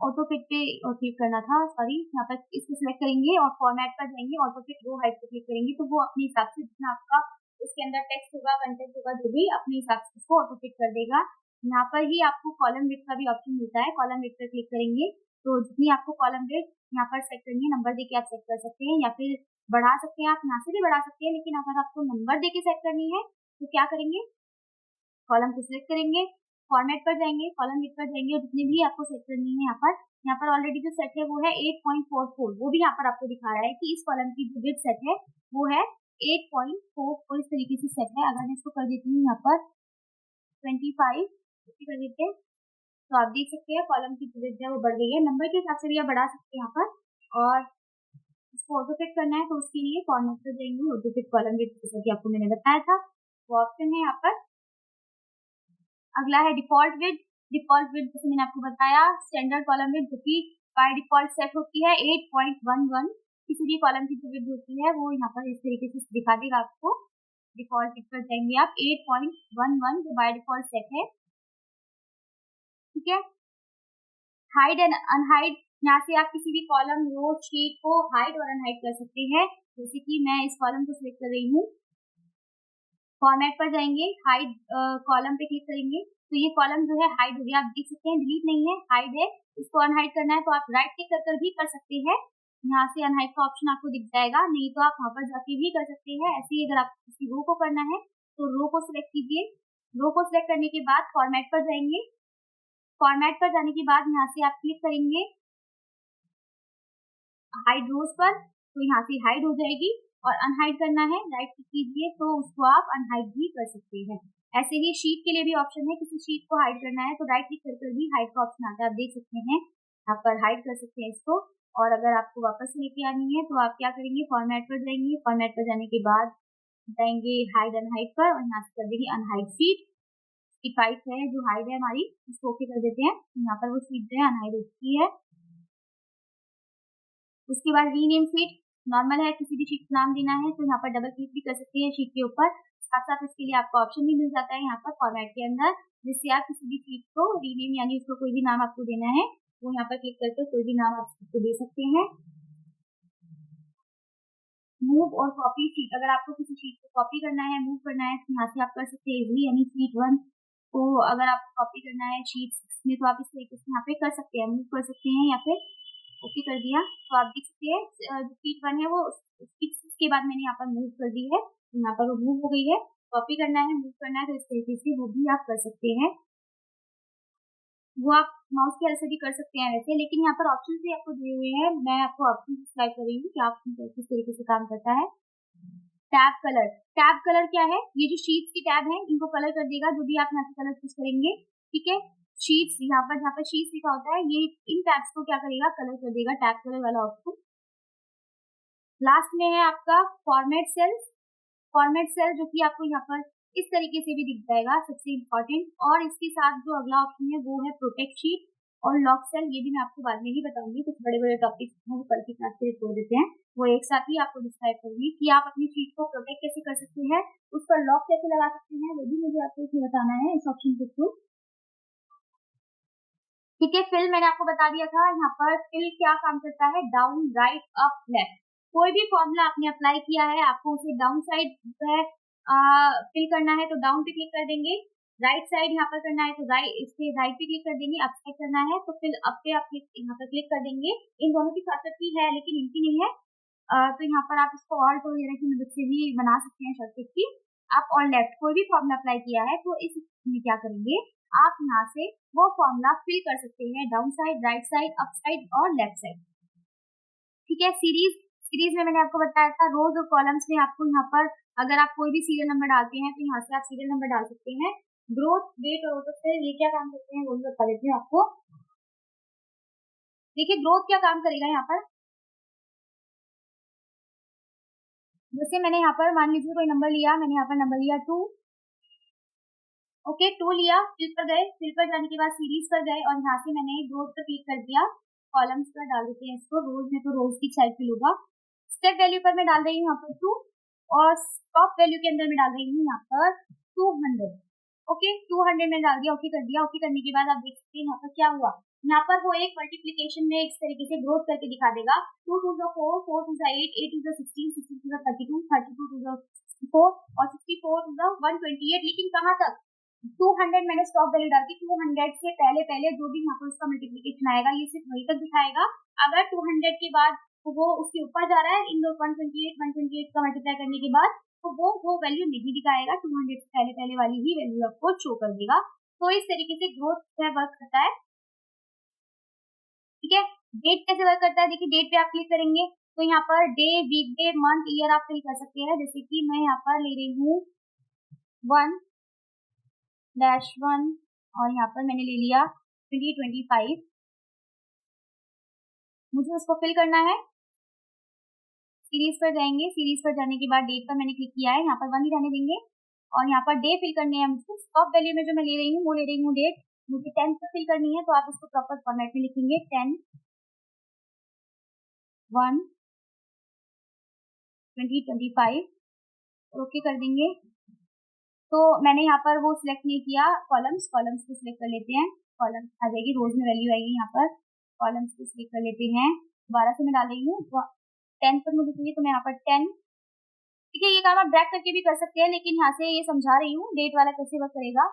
ऑटो फिट पे क्लिक करना था, सॉरी, यहाँ पर इसको सिलेक्ट करेंगे और फॉर्मेट पर जाएंगे, ऑटो फिट रो हाइट पे क्लिक करेंगे, तो वो अपने हिसाब से जितना आपका उसके अंदर टेक्स्ट होगा, कंटेंट होगा, जो भी अपने हिसाब से उसको ऑटो फिट कर देगा। यहाँ पर ही आपको कॉलम विड्थ का भी ऑप्शन मिलता है, कॉलम विड्थ पर क्लिक करेंगे तो जितनी आपको कॉलम विड्थ यहाँ पर सेट करनी है, नंबर देके आप सेट कर सकते हैं, या फिर बढ़ा सकते हैं, आप यहाँ से भी बढ़ा सकते हैं। लेकिन अगर आपको नंबर देके सेट करनी है तो क्या करेंगे, कॉलम को सिलेक्ट करेंगे, फॉर्मेट पर जाएंगे, कॉलम विड्थ पर जाएंगे, और जितनी भी आपको सेट करनी है यहाँ पर ऑलरेडी जो सेट है वो है 8.44, वो भी यहाँ पर आपको दिखा रहा है कि इस कॉलम की जो विड्थ सेट है वो है 8.4, इस तरीके से सेट है। अगर मैं इसको कर देती हूँ यहाँ पर 25 कर देते हैं, तो आप देख सकते हैं कॉलम की जो विड्थ है वो बढ़ गई है। नंबर के हिसाब से भी आप बढ़ा सकते हैं यहाँ पर, और इसको ऑटो फिट करना है तो उसके लिए फॉर्मेट पर जाएंगे, ऑटो फिट कॉलम विड्थ, जैसा कि आपको मैंने बताया था वो ऑप्शन है यहाँ पर। अगला है डिफॉल्ट विड्थ। डिफॉल्ट विड्थ जैसे मैंने आपको बताया, स्टैंडर्ड कॉलम विड्थ जो कि बाय डिफॉल्ट सेट होती है 8.11, किसी भी कॉलम की जो विड्थ होती है वो यहाँ पर इस तरीके से दिखा देगा आपको। डिफॉल्ट विड्थ पर जाएंगे आप 8.11 जो बाय डिफॉल्ट सेट है। ठीक है, हाइड एंड अनहाइड, यहाँ से आप किसी भी कॉलम, रो, शीट को हाइड और अनहाइड कर सकते हैं। जैसे कि मैं इस कॉलम को सिलेक्ट कर रही हूँ, फॉर्मेट पर जाएंगे, हाइड कॉलम पे क्लिक करेंगे, तो ये कॉलम जो है हाइड हो गया, आप देख सकते हैं, डिलीट नहीं है, हाइड है। इसको अनहाइड करना है तो आप राइट क्लिक कर भी कर सकते हैं, यहाँ से अनहाइड का ऑप्शन आपको दिख जाएगा, नहीं तो आप वहां पर जाके भी कर सकते हैं। ऐसे ही अगर आप किसी रो को करना है तो रो को सिलेक्ट कीजिए, रो को सिलेक्ट करने के बाद फॉर्मेट पर जाएंगे, फॉर्मेट पर जाने के बाद यहाँ से आप क्लिक करेंगे हाइड रोज पर, तो यहाँ से हाइड हो जाएगी। और अनहाइड करना है, राइट क्लिक कीजिए तो उसको आप अनहाइड भी कर सकते हैं। ऐसे ही शीट के लिए भी ऑप्शन है, किसी शीट को हाइड करना है तो राइट क्लिक करके भी हाइड का ऑप्शन आता है, आप देख सकते हैं, यहाँ पर हाइड कर सकते हैं इसको। और अगर आपको वापस लेके आनी है तो आप क्या करेंगे, फॉर्मेट पर जाएंगे, फॉर्मेट पर जाने के बाद जाएंगे हाइड अनहाइड पर, और यहाँ से कर देंगे अनहाइड शीट। शीट 5 है जो हाइड है हमारी, इसको ओके कर देते हैं, यहाँ पर वो शीट जो है अनहाइड हो चुकी है। उसके बाद रीनेम शीट, नॉर्मल है, किसी भी शीट को नाम देना है तो यहाँ पर डबल क्लिक भी कर सकते हैं शीट के ऊपर। साथ साथ इसके लिए आपको ऑप्शन भी मिल जाता है यहाँ पर फॉर्मेट के अंदर, जिससे आप किसी भी शीट को रीनेम, यानी उसको कोई भी नाम आपको देना है वो यहाँ पर क्लिक करके कोई भी नाम आप उसको दे सकते हैं। मूव और कॉपी शीट, अगर आपको किसी शीट को कॉपी करना है, मूव करना है, तो यहाँ से आप कर सकते हैं इजीली, यानी शीट 1 को अगर आपको कॉपी करना है शीट 6 में, तो आप इस तरीके से यहाँ पे कर सकते हैं, मूव कर सकते हैं, या फिर ओके कर दिया तो आप देख सकते हैं जो शीट 1 है वो शीट 6 के बाद मैंने यहाँ पर मूव कर दी है, यहाँ पर वो मूव हो गई है। कॉपी करना है, मूव करना है, तो इस तरीके से वो भी आप कर सकते हैं, वो आप माउस की हेल्प से भी कर सकते हैं वैसे, लेकिन यहाँ पर ऑप्शन भी आपको दिए हुए हैं, मैं आपको ऑप्शन डिस्क्राइब कर रही हूँ कि आप किस तरीके से काम करता है। टैब कलर, टैब कलर क्या है, ये जो शीट्स की टैब है इनको कलर कर देगा, जो भी आप यहाँ से कलर चूज करेंगे, ठीक है। शीट्स यहाँ पर शीट्स लिखा होता है, ये इन टैब्स को क्या करेगा, कलर कर देगा, टैब कलर वाला ऑप्शन। लास्ट में है आपका फॉर्मेट सेल्स, फॉर्मेट सेल जो कि आपको यहाँ पर इस तरीके से भी दिख जाएगा, सबसे इम्पोर्टेंट। और इसके साथ जो अगला ऑप्शन है वो है प्रोटेक्ट शीट और लॉक सेल, ये भी मैं आपको बाद में ही बताऊंगी, कुछ बड़े बड़े टॉपिक्स हैं वो कल की क्लास से छोड़ देते हैं, वो एक साथ ही आपको डिस्क्राइब करूंगी कि आप अपनी शीट को प्रोटेक्ट कैसे कर सकते हैं, उस पर लॉक कैसे लगा सकते हैं, वो भी मुझे आपको इसमें बताना है इस ऑप्शन के थ्रू, ठीक है। फिल मैंने आपको बता दिया था, यहाँ पर फिल क्या काम करता है, डाउन राइट अप लेफ्ट, कोई भी फॉर्मूला आपने अप्लाई किया है आपको उसे डाउन साइड है फिल करना है तो डाउन पे क्लिक कर देंगे, राइट साइड यहाँ पर करना है तो राइट इसके राइट पे क्लिक कर देंगे, अप साइड करना है तो फिल अप पे आप यहाँ पर क्लिक कर देंगे। इन दोनों की शॉर्टकट की है लेकिन इनकी नहीं है, तो यहाँ पर आप इसको ऑल्ट वगैरह की मदद से भी बना सकते हैं शॉर्टकट की। आप और लेफ्ट कोई भी फॉर्मूला अप्लाई किया है तो इस में क्या करेंगे, आप यहाँ से वो फॉर्मूला फिल कर सकते हैं down side, right side, up side और लेफ्ट साइड, ठीक है। सीरीज में मैंने आपको बताया था रोज और कॉलम्स में आपको यहाँ पर अगर आप कोई भी सीरियल नंबर डालते हैं तो यहाँ से आप सीरियल नंबर डाल सकते हैं। ग्रोथ, वेट और ऑटोफिल ये क्या काम करते हैं वो भी बता देती हूँ आपको। देखिए ग्रोथ क्या काम करेगा, यहाँ पर जैसे मैंने यहाँ पर मान लीजिए कोई नंबर लिया, मैंने यहाँ पर नंबर लिया 2, ओके 2 लिया, फिल पर गए, फिल पर जाने के बाद सीरीज पर गए और यहाँ से मैंने ग्रोथ पर क्लिक कर दिया, कॉलम्स पर डाल देते हैं इसको, रोज में तो रोज की साइड फिल होगा। स्टेप वैल्यू पर मैं डाल रही हूँ यहाँ पर 2 और स्टॉप वैल्यू के अंदर मैं डाल रही हूँ यहाँ पर 200, ओके 200 में डाल दिया, ओके कर दिया। ओके करने के बाद आप देख सकते हैं यहाँ पर क्या हुआ, यहाँ पर वो एक मल्टीप्लिकेशन में इस तरीके से ग्रोथ करके दिखा देगा, 2 2 4, 4 2 8, 8 2 16, 16 2 32, 32 2 64 और 64 2 128, लेकिन कहाँ तक 200 मैंने स्टॉप वैल्यू डाल दी, 200 से पहले पहले जो भी यहाँ पर उसका मल्टीप्लिकेशन आएगा ये सिर्फ वही तक दिखाएगा। अगर 200 के बाद तो वो उसके ऊपर जा रहा है, इन 128 का मल्टीप्लाई करने के बाद तो वो वैल्यू नहीं दिखाएगा, 200 से पहले पहले वाली ही वैल्यू आपको शो कर देगा। तो इस तरीके से ग्रोथ है वर्क करता है, ठीक है। डेट कैसे वर्क करता है, देखिए डेट पे आप क्लिक करेंगे तो यहाँ पर day, week day, month, year आप फिल कर सकते हैं, जैसे कि मैं यहाँ पर ले रही हूँ 1-1 और यहाँ पर मैंने ले लिया 2025, मुझे उसको फिल करना है। सीरीज पर जाएंगे, सीरीज पर जाने के बाद डेट पर मैंने क्लिक किया है, यहाँ पर 1 ही रहने देंगे और यहाँ पर डे फिल करने हैं मुझको। स्टॉप वैल्यू में जो मैं ले रही हूँ वो ले रही हूँ डेट, मुझे 10 पर फिल करनी है तो आप इसको प्रॉपर फॉर्मेट में लिखेंगे 10-1-2025, ओके कर देंगे। तो मैंने यहाँ पर वो सिलेक्ट नहीं किया, कॉलम्स को सिलेक्ट कर लेते हैं, कॉलम्स आ जाएगी, रोज में वैल्यू आएगी, यहाँ पर कॉलम्स को सिलेक्ट कर लेते हैं, दोबारा से मैं डाल रही हूँ 10 पर मुझे चाहिए तो मैं यहाँ पर 10, ठीक है। ये काम आप ड्रैग करके भी कर सकते हैं लेकिन यहाँ से ये समझा रही हूँ डेट वाला कैसे वर्क करेगा।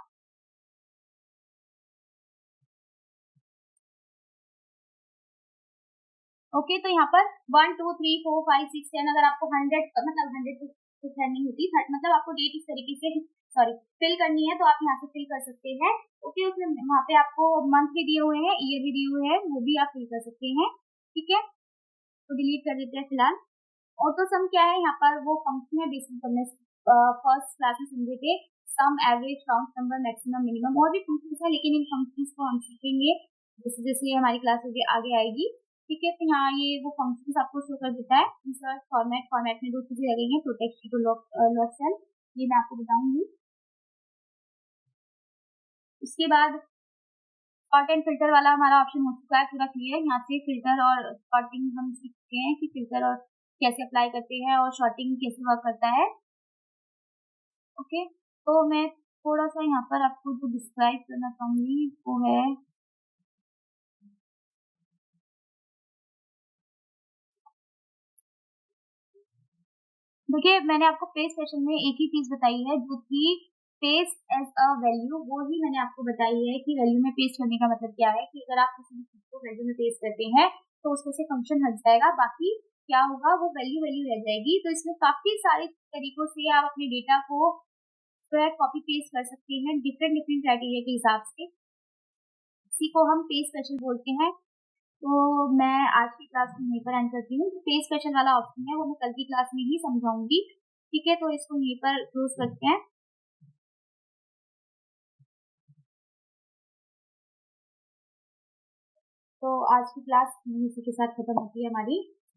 ओके तो यहाँ पर 1 2 3 4 5 6 10, अगर आपको 100 मतलब 100 नहीं होती, मतलब आपको डेट इस तरीके से सॉरी फिल करनी है तो आप यहाँ से फिल कर सकते हैं, ओके। उसमें वहाँ पे आपको मंथ भी दिए हुए हैं, ईयर भी दिए हुए हैं, वो भी आप फिल कर सकते हैं, ठीक है। तो डिलीट कर देते हैं फिलहाल। ऑटो सम क्या है, यहाँ पर वो फंक्शन है बेसिक हमने फर्स्ट क्लास में समझे थे, sum, average, count number, maximum, minimum, और भी फंक्शंस है लेकिन इन फंक्शंस को हम सीखेंगे जैसे जैसे हमारी क्लास आगे आएगी, ठीक है। तो यहाँ ये वो फंक्शंस आपको शो कर देता है, इंसर्ट, फॉर्मेट में 2 चीजें लगेंगी, प्रोटेक्ट और लॉक सेल, ये मैं आपको बताऊंगी। उसके बाद सॉर्ट एंड फिल्टर वाला हमारा ऑप्शन हो चुका है पूरा क्लियर, यहाँ से फिल्टर और सॉर्टिंग हम सीख चुके हैं कि फिल्टर और कैसे अप्लाई करते हैं और सॉर्टिंग कैसे वर्क करता है, ओके। तो मैं थोड़ा सा यहाँ पर आपको जो डिस्क्राइब करना चाहूंगी वो है देखिए, मैंने आपको पेस्ट क्वेश्चन में एक ही चीज़ बताई है जो कि पेस्ट एज़ अ वैल्यू, वो ही मैंने आपको बताई है कि वैल्यू में पेस्ट करने का मतलब क्या है कि अगर आप किसी भी चीज़ को वैल्यू में पेस्ट करते हैं, तो उसमें से फंक्शन हट जाएगा, बाकी क्या होगा वो वैल्यू वैल्यू रह जाएगी। तो इसमें काफ़ी सारे तरीकों से आप अपने डेटा को जो है कॉपी पेस्ट कर सकते हैं डिफरेंट डिफरेंट क्राइटेरिया के हिसाब से। इसी को हम पेस्ट क्वेश्चन बोलते हैं। तो मैं आज की क्लास को यहीं पर एंड करती हूँ। पेस्ट क्वेश्चन वाला ऑप्शन है वो मैं कल की क्लास में ही समझाऊंगी। ठीक है, तो इसको यहीं पर क्लोज करते हैं। तो आज की क्लास इसी के साथ खत्म होती है हमारी।